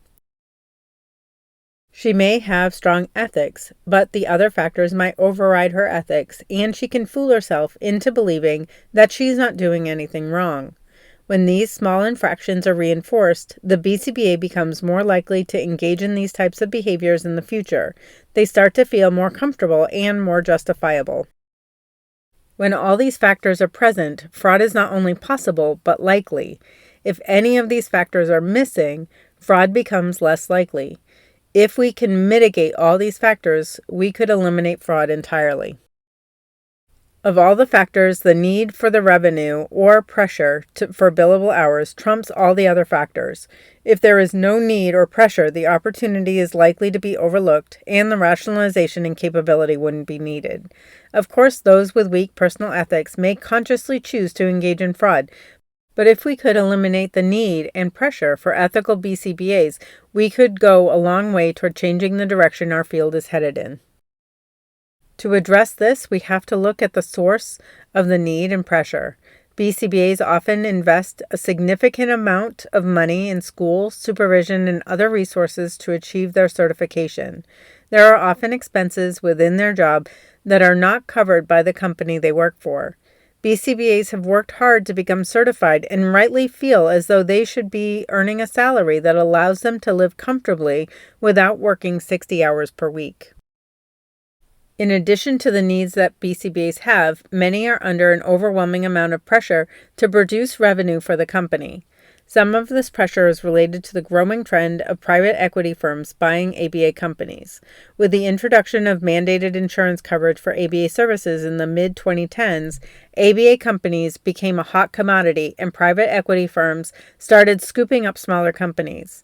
Speaker 2: She may have strong ethics, but the other factors might override her ethics, and she can fool herself into believing that she's not doing anything wrong. When these small infractions are reinforced, the BCBA becomes more likely to engage in these types of behaviors in the future. They start to feel more comfortable and more justifiable. When all these factors are present, fraud is not only possible, but likely. If any of these factors are missing, fraud becomes less likely. If we can mitigate all these factors, we could eliminate fraud entirely. Of all the factors, the need for the revenue or pressure for billable hours trumps all the other factors. If there is no need or pressure, the opportunity is likely to be overlooked and the rationalization and capability wouldn't be needed. Of course, those with weak personal ethics may consciously choose to engage in fraud, But if we could eliminate the need and pressure for ethical BCBAs, we could go a long way toward changing the direction our field is headed in. To address this, we have to look at the source of the need and pressure. BCBAs often invest a significant amount of money in school, supervision, and other resources to achieve their certification. There are often expenses within their job that are not covered by the company they work for. BCBAs have worked hard to become certified and rightly feel as though they should be earning a salary that allows them to live comfortably without working 60 hours per week. In addition to the needs that BCBAs have, many are under an overwhelming amount of pressure to produce revenue for the company. Some of this pressure is related to the growing trend of private equity firms buying ABA companies. With the introduction of mandated insurance coverage for ABA services in the mid-2010s, ABA companies became a hot commodity and private equity firms started scooping up smaller companies.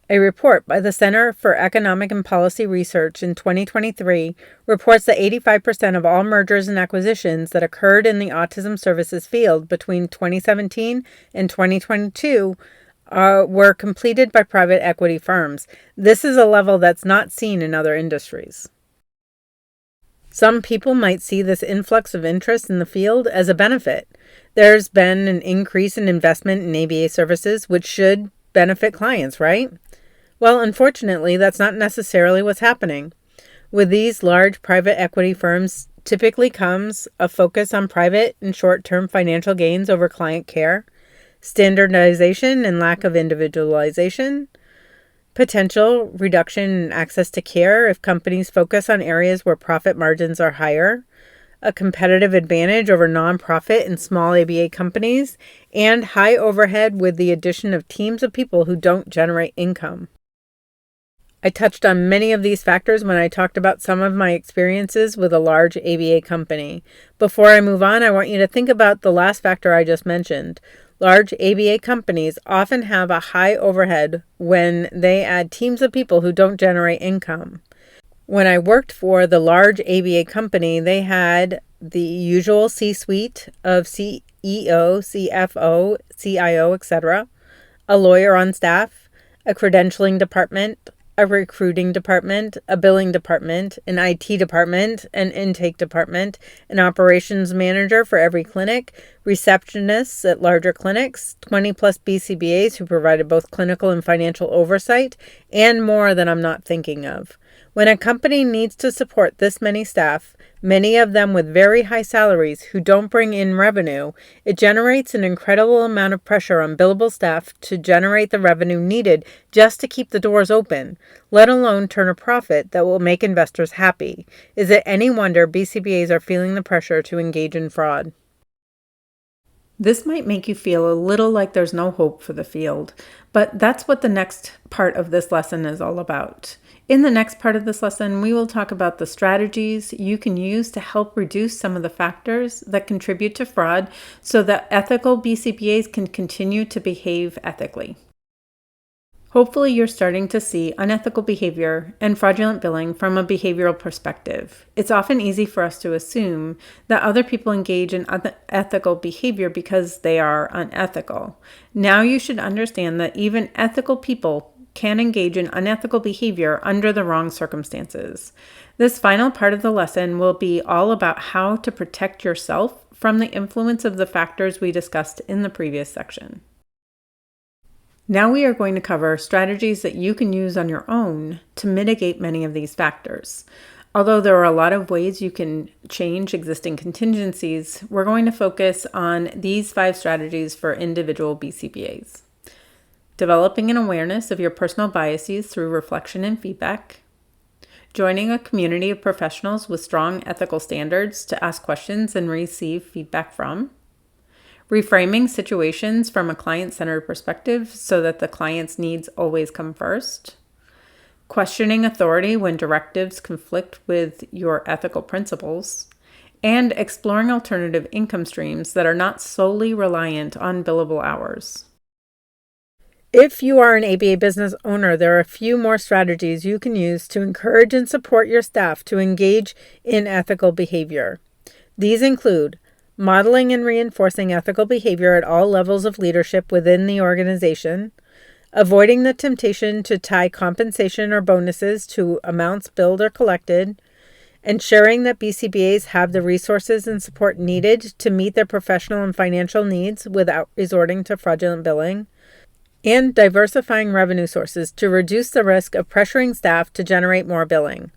Speaker 2: A report by the Center for Economic and Policy Research in 2023 reports that 85% of all mergers and acquisitions that occurred in the autism services field between 2017 and 2022 were completed by private equity firms. This is a level that's not seen in other industries. Some people might see this influx of interest in the field as a benefit. There's been an increase in investment in ABA services, which should benefit clients, right? Well, unfortunately, that's not necessarily what's happening. With these large private equity firms typically comes a focus on private and short-term financial gains over client care, standardization and lack of individualization, potential reduction in access to care if companies focus on areas where profit margins are higher, a competitive advantage over nonprofit and small ABA companies, and high overhead with the addition of teams of people who don't generate income. I touched on many of these factors when I talked about some of my experiences with a large ABA company. Before I move on, I want you to think about the last factor I just mentioned. Large ABA companies often have a high overhead when they add teams of people who don't generate income. When I worked for the large ABA company, they had the usual C-suite of CEO, CFO, CIO, etc., a lawyer on staff, a credentialing department, a recruiting department, a billing department, an IT department, an intake department, an operations manager for every clinic, receptionists at larger clinics, 20 plus BCBAs who provided both clinical and financial oversight, and more that I'm not thinking of. When a company needs to support this many staff, many of them with very high salaries who don't bring in revenue, it generates an incredible amount of pressure on billable staff to generate the revenue needed just to keep the doors open, let alone turn a profit that will make investors happy. Is it any wonder BCBAs are feeling the pressure to engage in fraud?
Speaker 1: This might make you feel a little like there's no hope for the field, but that's what the next part of this lesson is all about. In the next part of this lesson, we will talk about the strategies you can use to help reduce some of the factors that contribute to fraud so that ethical BCBAs can continue to behave ethically. Hopefully, you're starting to see unethical behavior and fraudulent billing from a behavioral perspective. It's often easy for us to assume that other people engage in unethical behavior because they are unethical. Now you should understand that even ethical people can engage in unethical behavior under the wrong circumstances. This final part of the lesson will be all about how to protect yourself from the influence of the factors we discussed in the previous section. Now we are going to cover strategies that you can use on your own to mitigate many of these factors. Although there are a lot of ways you can change existing contingencies, we're going to focus on these 5 strategies for individual BCBAs. Developing an awareness of your personal biases through reflection and feedback. Joining a community of professionals with strong ethical standards to ask questions and receive feedback from. Reframing situations from a client-centered perspective so that the client's needs always come first. Questioning authority when directives conflict with your ethical principles. And exploring alternative income streams that are not solely reliant on billable hours.
Speaker 2: If you are an ABA business owner, there are a few more strategies you can use to encourage and support your staff to engage in ethical behavior. These include modeling and reinforcing ethical behavior at all levels of leadership within the organization, avoiding the temptation to tie compensation or bonuses to amounts billed or collected, ensuring that BCBAs have the resources and support needed to meet their professional and financial needs without resorting to fraudulent billing, and diversifying revenue sources to reduce the risk of pressuring staff to generate more billing.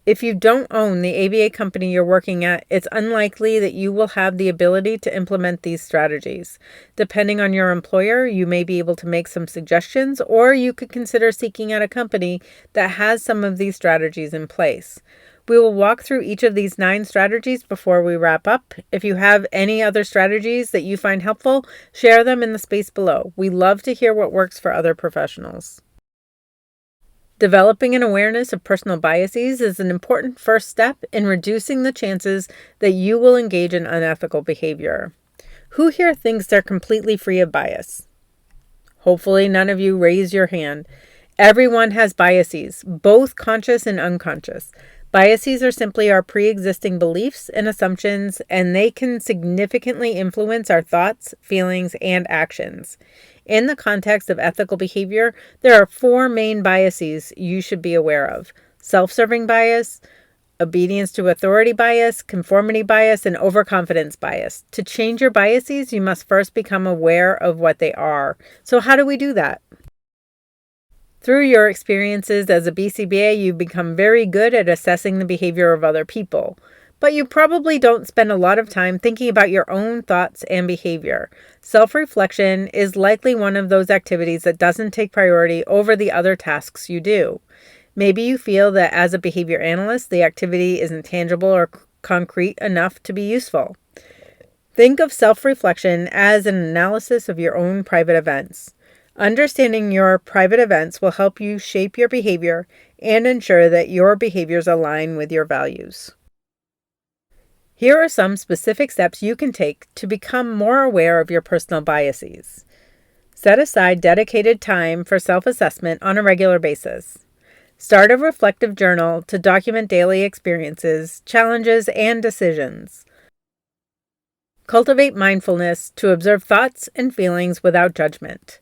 Speaker 2: If you don't own the ABA company you're working at, it's unlikely that you will have the ability to implement these strategies. Depending on your employer, you may be able to make some suggestions, or you could consider seeking out a company that has some of these strategies in place. We will walk through each of these 9 strategies before we wrap up. If you have any other strategies that you find helpful, share them in the space below. We love to hear what works for other professionals. Developing an awareness of personal biases is an important first step in reducing the chances that you will engage in unethical behavior. Who here thinks they're completely free of bias? Hopefully none of you raise your hand. Everyone has biases, both conscious and unconscious. Biases are simply our pre-existing beliefs and assumptions, and they can significantly influence our thoughts, feelings, and actions. In the context of ethical behavior, there are 4 main biases you should be aware of: self-serving bias, obedience to authority bias, conformity bias, and overconfidence bias. To change your biases, you must first become aware of what they are. So how do we do that? Through your experiences as a BCBA, you've become very good at assessing the behavior of other people. But you probably don't spend a lot of time thinking about your own thoughts and behavior. Self-reflection is likely one of those activities that doesn't take priority over the other tasks you do. Maybe you feel that as a behavior analyst, the activity isn't tangible or concrete enough to be useful. Think of self-reflection as an analysis of your own private events. Understanding your private events will help you shape your behavior and ensure that your behaviors align with your values. Here are some specific steps you can take to become more aware of your personal biases. Set aside dedicated time for self-assessment on a regular basis. Start a reflective journal to document daily experiences, challenges, and decisions. Cultivate mindfulness to observe thoughts and feelings without judgment.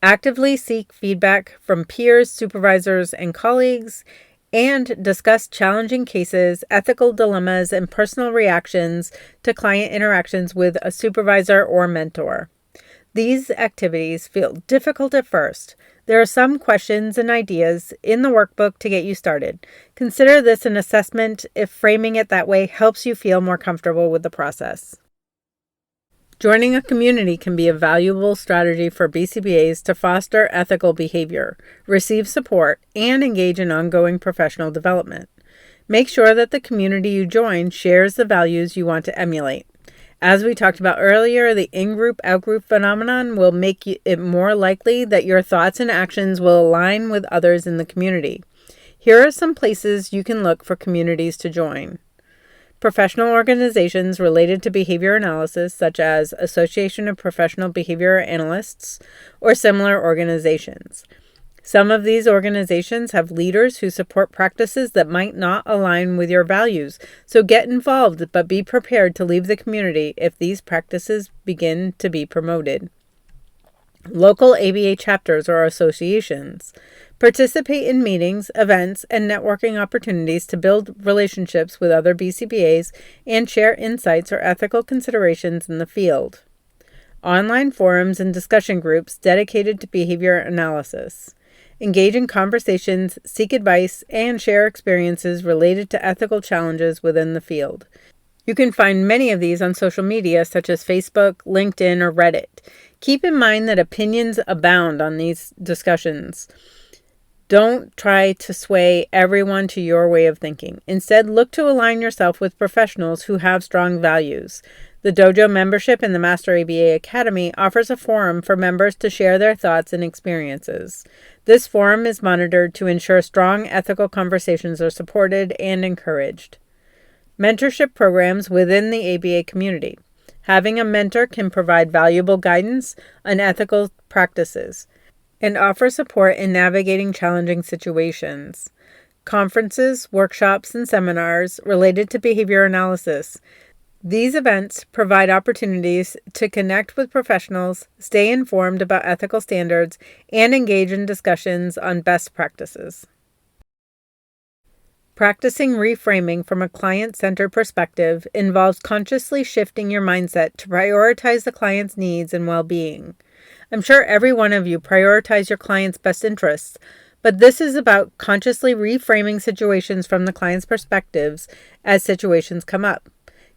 Speaker 2: Actively seek feedback from peers, supervisors, and colleagues, and discuss challenging cases, ethical dilemmas, and personal reactions to client interactions with a supervisor or mentor. These activities feel difficult at first. There are some questions and ideas in the workbook to get you started. Consider this an assessment if framing it that way helps you feel more comfortable with the process. Joining a community can be a valuable strategy for BCBAs to foster ethical behavior, receive support, and engage in ongoing professional development. Make sure that the community you join shares the values you want to emulate. As we talked about earlier, the in-group, out-group phenomenon will make it more likely that your thoughts and actions will align with others in the community. Here are some places you can look for communities to join. Professional organizations related to behavior analysis, such as Association of Professional Behavior Analysts or similar organizations. Some of these organizations have leaders who support practices that might not align with your values, so get involved, but be prepared to leave the community if these practices begin to be promoted. Local ABA chapters or associations. Participate in meetings, events, and networking opportunities to build relationships with other BCBAs and share insights or ethical considerations in the field. Online forums and discussion groups dedicated to behavior analysis. Engage in conversations, seek advice, and share experiences related to ethical challenges within the field. You can find many of these on social media such as Facebook, LinkedIn, or Reddit. Keep in mind that opinions abound on these discussions. Don't try to sway everyone to your way of thinking. Instead, look to align yourself with professionals who have strong values. The dojo membership in the Master ABA Academy offers a forum for members to share their thoughts and experiences. This forum is monitored to ensure strong ethical conversations are supported and encouraged. Mentorship programs within the ABA community. Having a mentor can provide valuable guidance on ethical practices and offer support in navigating challenging situations. Conferences, workshops, and seminars related to behavior analysis. These events provide opportunities to connect with professionals, stay informed about ethical standards, and engage in discussions on best practices. Practicing reframing from a client-centered perspective involves consciously shifting your mindset to prioritize the client's needs and well-being. I'm sure every one of you prioritize your client's best interests, but this is about consciously reframing situations from the client's perspectives as situations come up.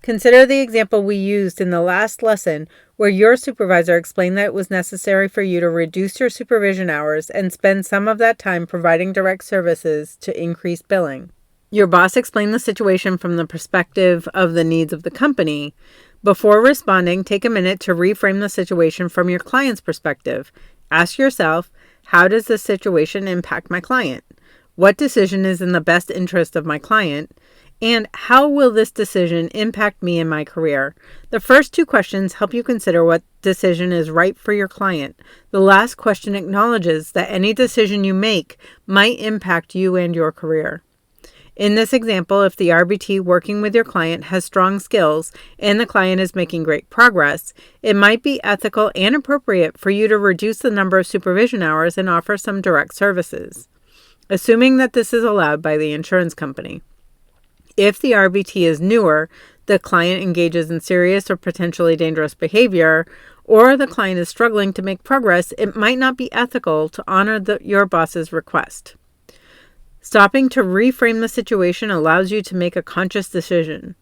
Speaker 2: Consider the example we used in the last lesson where your supervisor explained that it was necessary for you to reduce your supervision hours and spend some of that time providing direct services to increase billing. Your boss explained the situation from the perspective of the needs of the company. Before responding, take a minute to reframe the situation from your client's perspective. Ask yourself, how does this situation impact my client? What decision is in the best interest of my client? And how will this decision impact me in my career? The first two questions help you consider what decision is right for your client. The last question acknowledges that any decision you make might impact you and your career. In this example, if the RBT working with your client has strong skills and the client is making great progress, it might be ethical and appropriate for you to reduce the number of supervision hours and offer some direct services, assuming that this is allowed by the insurance company. If the RBT is newer, the client engages in serious or potentially dangerous behavior, or the client is struggling to make progress, it might not be ethical to honor your boss's request. Stopping to reframe the situation allows you to make a conscious decision.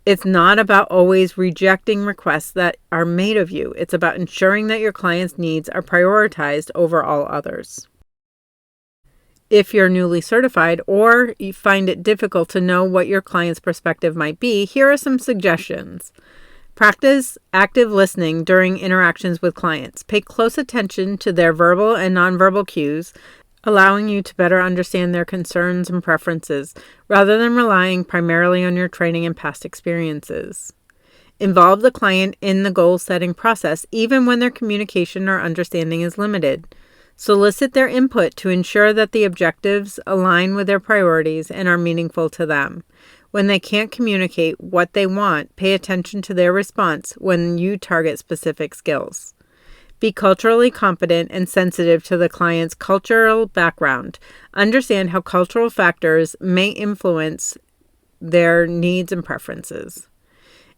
Speaker 2: It's not about always rejecting requests that are made of you. It's about ensuring that your client's needs are prioritized over all others. If you're newly certified or you find it difficult to know what your client's perspective might be, here are some suggestions. Practice active listening during interactions with clients. Pay close attention to their verbal and nonverbal cues, allowing you to better understand their concerns and preferences, rather than relying primarily on your training and past experiences. Involve the client in the goal-setting process, even when their communication or understanding is limited. Solicit their input to ensure that the objectives align with their priorities and are meaningful to them. When they can't communicate what they want, pay attention to their response when you target specific skills. Be culturally competent and sensitive to the client's cultural background. Understand how cultural factors may influence their needs and preferences.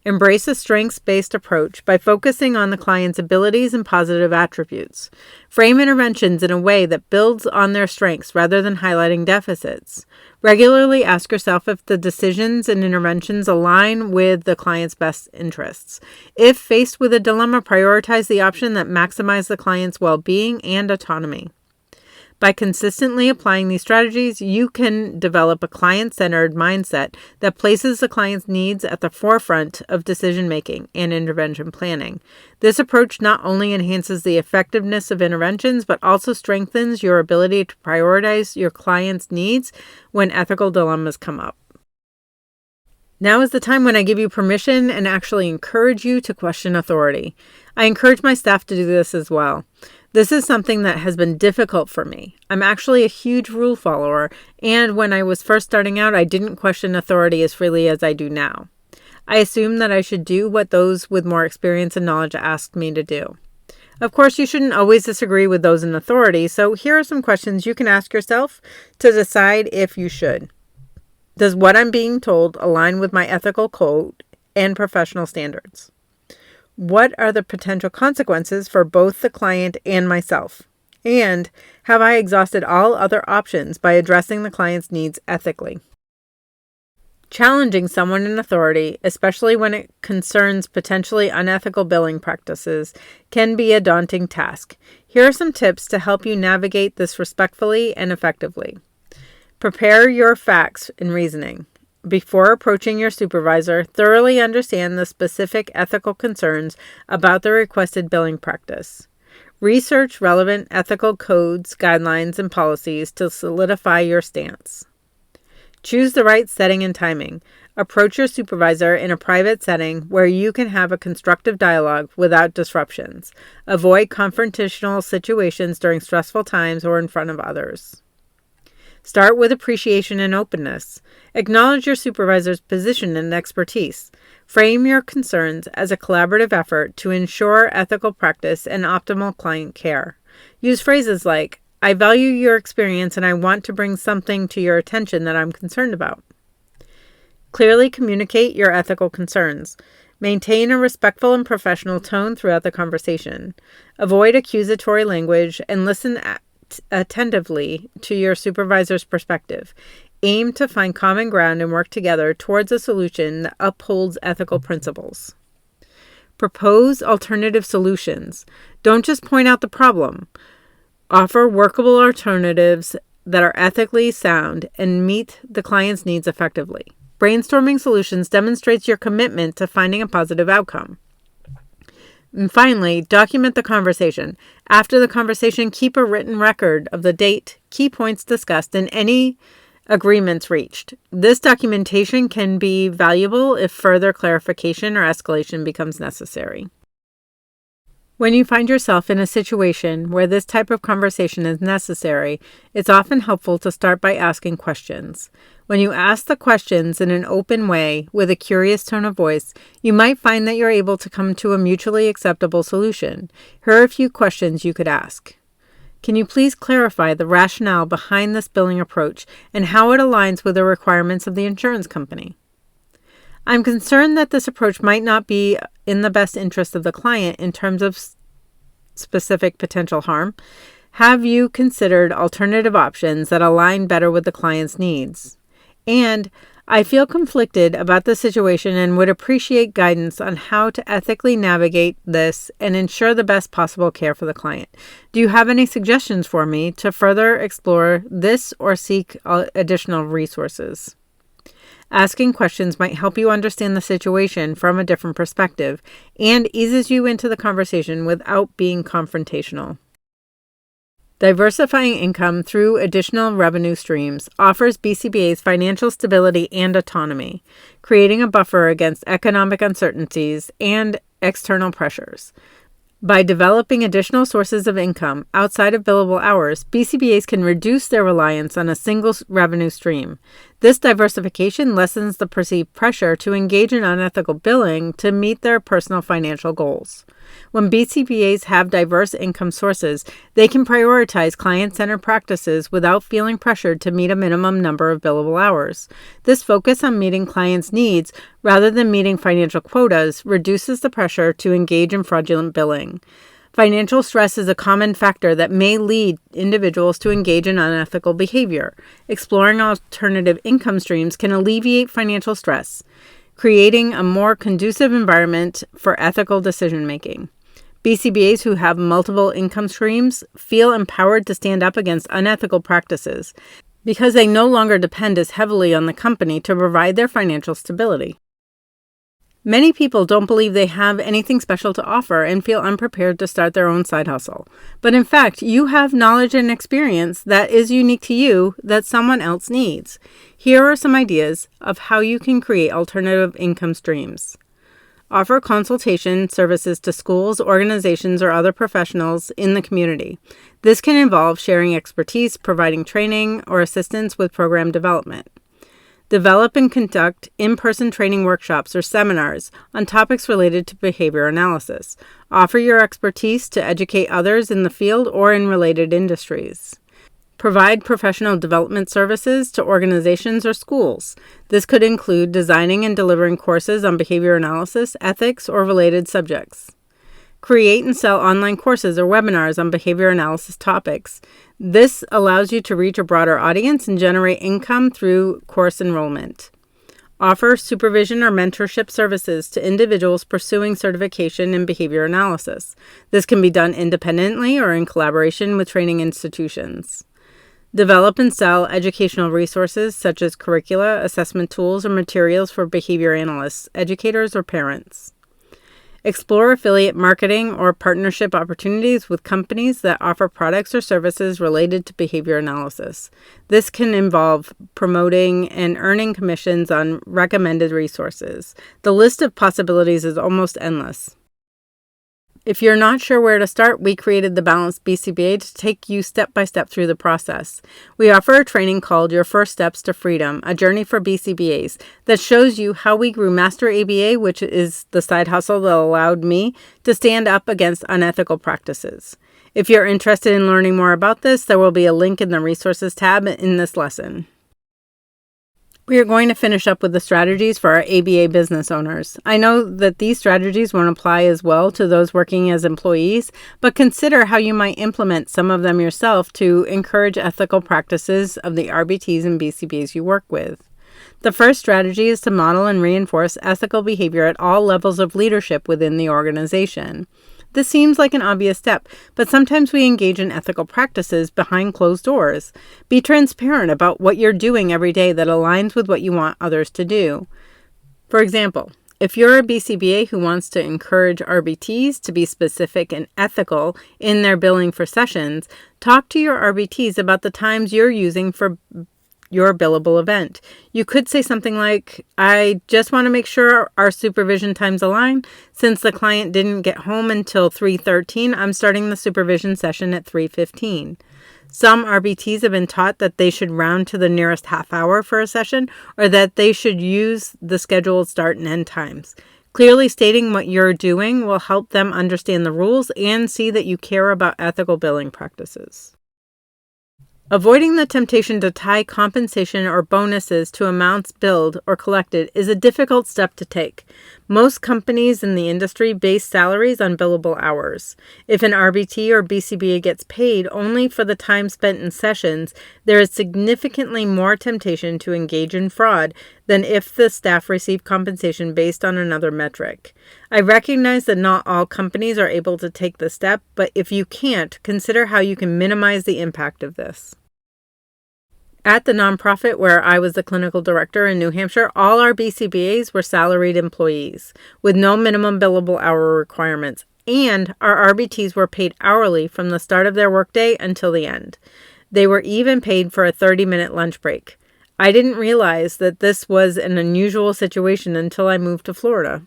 Speaker 2: Embrace a strengths-based approach by focusing on the client's abilities and positive attributes. Frame interventions in a way that builds on their strengths rather than highlighting deficits. Regularly ask yourself if the decisions and interventions align with the client's best interests. If faced with a dilemma, prioritize the option that maximizes the client's well-being and autonomy. By consistently applying these strategies, you can develop a client-centered mindset that places the client's needs at the forefront of decision-making and intervention planning. This approach not only enhances the effectiveness of interventions, but also strengthens your ability to prioritize your client's needs when ethical dilemmas come up. Now is the time when I give you permission and actually encourage you to question authority. I encourage my staff to do this as well. This is something that has been difficult for me. I'm actually a huge rule follower, and when I was first starting out, I didn't question authority as freely as I do now. I assumed that I should do what those with more experience and knowledge asked me to do. Of course, you shouldn't always disagree with those in authority, so here are some questions you can ask yourself to decide if you should. Does what I'm being told align with my ethical code and professional standards? What are the potential consequences for both the client and myself? And have I exhausted all other options by addressing the client's needs ethically? Challenging someone in authority, especially when it concerns potentially unethical billing practices, can be a daunting task. Here are some tips to help you navigate this respectfully and effectively. Prepare your facts and reasoning. Before approaching your supervisor, thoroughly understand the specific ethical concerns about the requested billing practice. Research relevant ethical codes, guidelines, and policies to solidify your stance. Choose the right setting and timing. Approach your supervisor in a private setting where you can have a constructive dialogue without disruptions. Avoid confrontational situations during stressful times or in front of others. Start with appreciation and openness. Acknowledge your supervisor's position and expertise. Frame your concerns as a collaborative effort to ensure ethical practice and optimal client care. Use phrases like, "I value your experience and I want to bring something to your attention that I'm concerned about." Clearly communicate your ethical concerns. Maintain a respectful and professional tone throughout the conversation. Avoid accusatory language and listen attentively to your supervisor's perspective. Aim to find common ground and work together towards a solution that upholds ethical principles. Propose alternative solutions. Don't just point out the problem. Offer workable alternatives that are ethically sound and meet the client's needs effectively. Brainstorming solutions demonstrates your commitment to finding a positive outcome. And finally, document the conversation. After the conversation, keep a written record of the date, key points discussed, and any agreements reached. This documentation can be valuable if further clarification or escalation becomes necessary. When you find yourself in a situation where this type of conversation is necessary, it's often helpful to start by asking questions. When you ask the questions in an open way with a curious tone of voice, you might find that you're able to come to a mutually acceptable solution. Here are a few questions you could ask. Can you please clarify the rationale behind this billing approach and how it aligns with the requirements of the insurance company? I'm concerned that this approach might not be in the best interest of the client in terms of specific potential harm. Have you considered alternative options that align better with the client's needs? And I feel conflicted about the situation and would appreciate guidance on how to ethically navigate this and ensure the best possible care for the client. Do you have any suggestions for me to further explore this or seek additional resources? Asking questions might help you understand the situation from a different perspective and eases you into the conversation without being confrontational. Diversifying income through additional revenue streams offers BCBAs financial stability and autonomy, creating a buffer against economic uncertainties and external pressures. By developing additional sources of income outside of billable hours, BCBAs can reduce their reliance on a single revenue stream. This diversification lessens the perceived pressure to engage in unethical billing to meet their personal financial goals. When BCBAs have diverse income sources, they can prioritize client-centered practices without feeling pressured to meet a minimum number of billable hours. This focus on meeting clients' needs rather than meeting financial quotas reduces the pressure to engage in fraudulent billing. Financial stress is a common factor that may lead individuals to engage in unethical behavior. Exploring alternative income streams can alleviate financial stress, creating a more conducive environment for ethical decision-making. BCBAs who have multiple income streams feel empowered to stand up against unethical practices because they no longer depend as heavily on the company to provide their financial stability. Many people don't believe they have anything special to offer and feel unprepared to start their own side hustle. But in fact, you have knowledge and experience that is unique to you that someone else needs. Here are some ideas of how you can create alternative income streams. Offer consultation services to schools, organizations, or other professionals in the community. This can involve sharing expertise, providing training, or assistance with program development. Develop and conduct in-person training workshops or seminars on topics related to behavior analysis. Offer your expertise to educate others in the field or in related industries. Provide professional development services to organizations or schools. This could include designing and delivering courses on behavior analysis, ethics, or related subjects. Create and sell online courses or webinars on behavior analysis topics. This allows you to reach a broader audience and generate income through course enrollment. Offer supervision or mentorship services to individuals pursuing certification in behavior analysis. This can be done independently or in collaboration with training institutions. Develop and sell educational resources such as curricula, assessment tools, or materials for behavior analysts, educators, or parents. Explore affiliate marketing or partnership opportunities with companies that offer products or services related to behavior analysis. This can involve promoting and earning commissions on recommended resources. The list of possibilities is almost endless. If you're not sure where to start, we created the Balanced BCBA to take you step by step through the process. We offer a training called Your First Steps to Freedom, a journey for BCBAs, that shows you how we grew Master ABA, which is the side hustle that allowed me to stand up against unethical practices. If you're interested in learning more about this, there will be a link in the Resources tab in this lesson. We are going to finish up with the strategies for our ABA business owners. I know that these strategies won't apply as well to those working as employees, but consider how you might implement some of them yourself to encourage ethical practices of the RBTs and BCBAs you work with. The first strategy is to model and reinforce ethical behavior at all levels of leadership within the organization. This seems like an obvious step, but sometimes we engage in ethical practices behind closed doors. Be transparent about what you're doing every day that aligns with what you want others to do. For example, if you're a BCBA who wants to encourage RBTs to be specific and ethical in their billing for sessions, talk to your RBTs about the times you're using for your billable event. You could say something like, I just want to make sure our supervision times align. Since the client didn't get home until 3:13, I'm starting the supervision session at 3:15. Some RBTs have been taught that they should round to the nearest half hour for a session, or that they should use the scheduled start and end times. Clearly stating what you're doing will help them understand the rules and see that you care about ethical billing practices. Avoiding the temptation to tie compensation or bonuses to amounts billed or collected is a difficult step to take. Most companies in the industry base salaries on billable hours. If an RBT or BCBA gets paid only for the time spent in sessions, there is significantly more temptation to engage in fraud than if the staff receive compensation based on another metric. I recognize that not all companies are able to take this step, but if you can't, consider how you can minimize the impact of this. At the nonprofit where I was the clinical director in New Hampshire, all our BCBAs were salaried employees with no minimum billable hour requirements, and our RBTs were paid hourly from the start of their workday until the end. They were even paid for a 30-minute lunch break. I didn't realize that this was an unusual situation until I moved to Florida.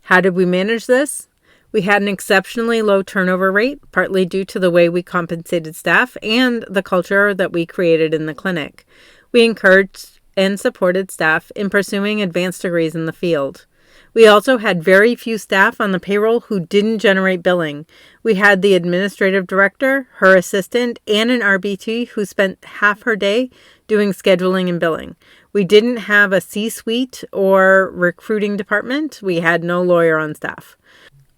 Speaker 2: How did we manage this? We had an exceptionally low turnover rate, partly due to the way we compensated staff and the culture that we created in the clinic. We encouraged and supported staff in pursuing advanced degrees in the field. We also had very few staff on the payroll who didn't generate billing. We had the administrative director, her assistant, and an RBT who spent half her day doing scheduling and billing. We didn't have a C-suite or recruiting department. We had no lawyer on staff.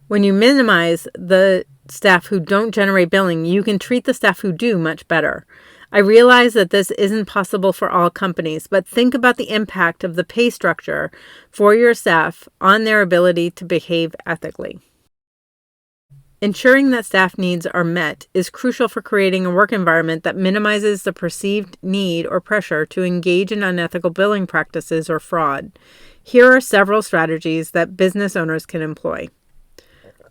Speaker 2: When you minimize the staff who don't generate billing, you can treat the staff who do much better. I realize that this isn't possible for all companies, but think about the impact of the pay structure for your staff on their ability to behave ethically. Ensuring that staff needs are met is crucial for creating a work environment that minimizes the perceived need or pressure to engage in unethical billing practices or fraud. Here are several strategies that business owners can employ.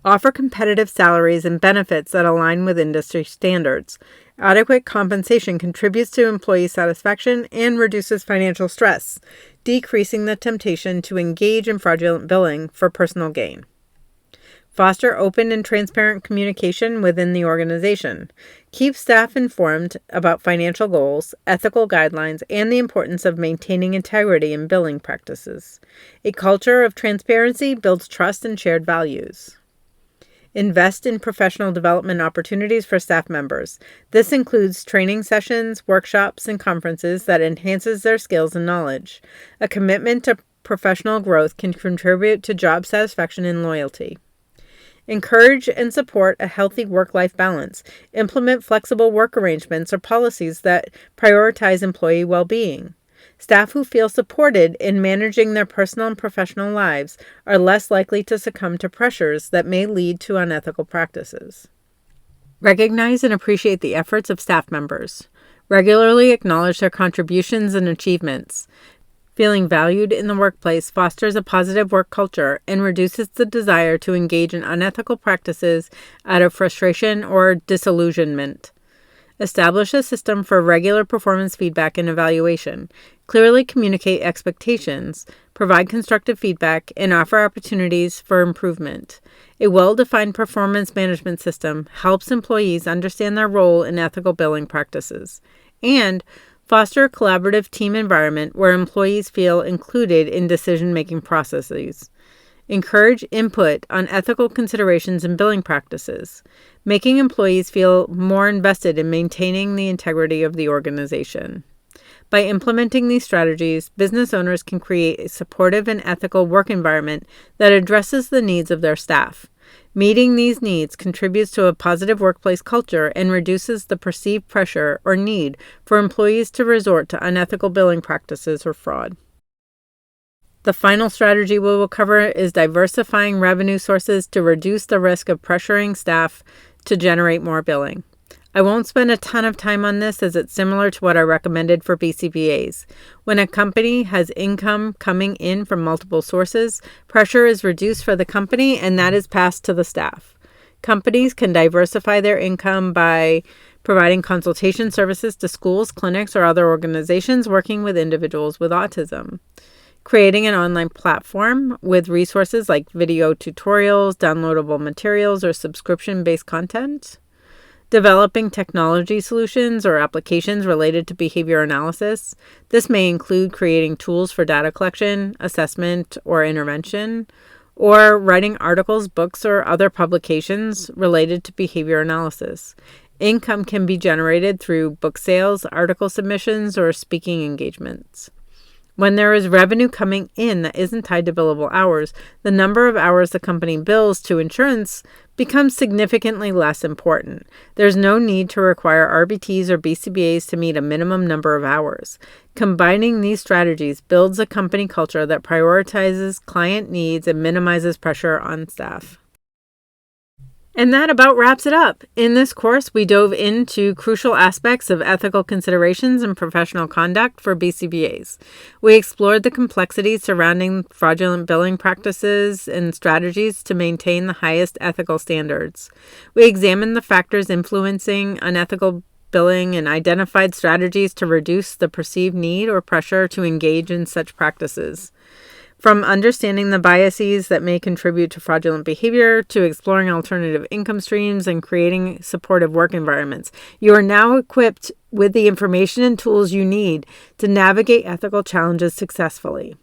Speaker 2: Offer competitive salaries and benefits that align with industry standards. Adequate compensation contributes to employee satisfaction and reduces financial stress, decreasing the temptation to engage in fraudulent billing for personal gain. Foster open and transparent communication within the organization. Keep staff informed about financial goals, ethical guidelines, and the importance of maintaining integrity in billing practices. A culture of transparency builds trust and shared values. Invest in professional development opportunities for staff members. This includes training sessions, workshops, and conferences that enhances their skills and knowledge. A commitment to professional growth can contribute to job satisfaction and loyalty. Encourage and support a healthy work-life balance. Implement flexible work arrangements or policies that prioritize employee well-being. Staff who feel supported in managing their personal and professional lives are less likely to succumb to pressures that may lead to unethical practices. Recognize and appreciate the efforts of staff members. Regularly acknowledge their contributions and achievements. Feeling valued in the workplace fosters a positive work culture and reduces the desire to engage in unethical practices out of frustration or disillusionment. Establish a system for regular performance feedback and evaluation. Clearly communicate expectations, provide constructive feedback, and offer opportunities for improvement. A well-defined performance management system helps employees understand their role in ethical billing practices. And foster a collaborative team environment where employees feel included in decision-making processes. Encourage input on ethical considerations and billing practices, making employees feel more invested in maintaining the integrity of the organization. By implementing these strategies, business owners can create a supportive and ethical work environment that addresses the needs of their staff. Meeting these needs contributes to a positive workplace culture and reduces the perceived pressure or need for employees to resort to unethical billing practices or fraud. The final strategy we will cover is diversifying revenue sources to reduce the risk of pressuring staff to generate more billing. I won't spend a ton of time on this as it's similar to what I recommended for BCBAs. When a company has income coming in from multiple sources, pressure is reduced for the company and that is passed to the staff. Companies can diversify their income by providing consultation services to schools, clinics, or other organizations working with individuals with autism. Creating an online platform with resources like video tutorials, downloadable materials, or subscription-based content. Developing technology solutions or applications related to behavior analysis. This may include creating tools for data collection, assessment, or intervention, or writing articles, books, or other publications related to behavior analysis. Income can be generated through book sales, article submissions, or speaking engagements. When there is revenue coming in that isn't tied to billable hours, the number of hours the company bills to insurance becomes significantly less important. There's no need to require RBTs or BCBAs to meet a minimum number of hours. Combining these strategies builds a company culture that prioritizes client needs and minimizes pressure on staff. And that about wraps it up. In this course, we dove into crucial aspects of ethical considerations and professional conduct for BCBAs. We explored the complexities surrounding fraudulent billing practices and strategies to maintain the highest ethical standards. We examined the factors influencing unethical billing and identified strategies to reduce the perceived need or pressure to engage in such practices. From understanding the biases that may contribute to fraudulent behavior to exploring alternative income streams and creating supportive work environments, you are now equipped with the information and tools you need to navigate ethical challenges successfully.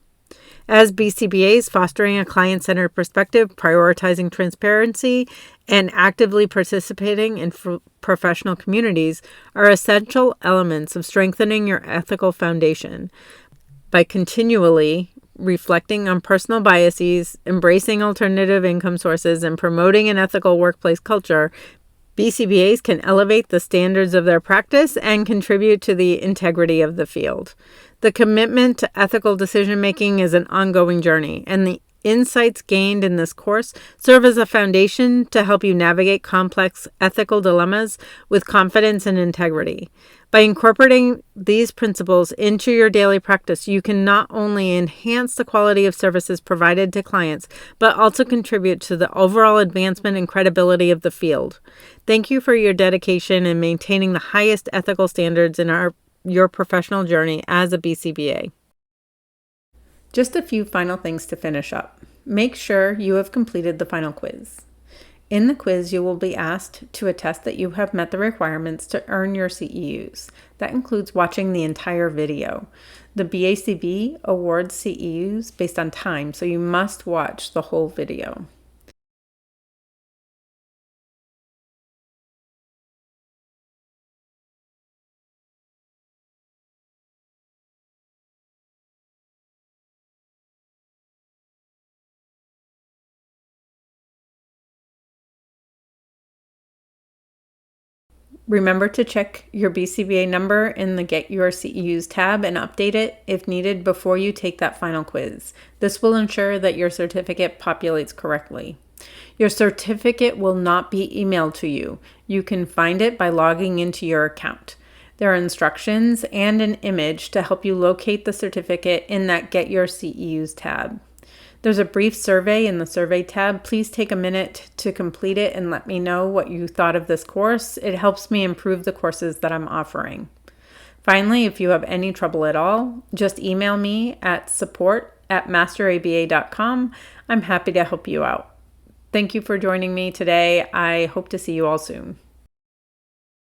Speaker 2: As BCBAs, fostering a client-centered perspective, prioritizing transparency, and actively participating in professional communities are essential elements of strengthening your ethical foundation. By continually reflecting on personal biases, embracing alternative income sources, and promoting an ethical workplace culture, BCBAs can elevate the standards of their practice and contribute to the integrity of the field. The commitment to ethical decision-making is an ongoing journey, and the insights gained in this course serve as a foundation to help you navigate complex ethical dilemmas with confidence and integrity. By incorporating these principles into your daily practice, you can not only enhance the quality of services provided to clients, but also contribute to the overall advancement and credibility of the field. Thank you for your dedication in maintaining the highest ethical standards in your professional journey as a BCBA.
Speaker 1: Just a few final things to finish up. Make sure you have completed the final quiz. In the quiz, you will be asked to attest that you have met the requirements to earn your CEUs. That includes watching the entire video. The BACB awards CEUs based on time, so you must watch the whole video. Remember to check your BCBA number in the Get Your CEUs tab and update it if needed before you take that final quiz. This will ensure that your certificate populates correctly. Your certificate will not be emailed to you. You can find it by logging into your account. There are instructions and an image to help you locate the certificate in that Get Your CEUs tab. There's a brief survey in the survey tab. Please take a minute to complete it and let me know what you thought of this course. It helps me improve the courses that I'm offering. Finally, if you have any trouble at all, just email me at support@masteraba.com. I'm happy to help you out. Thank you for joining me today. I hope to see you all soon.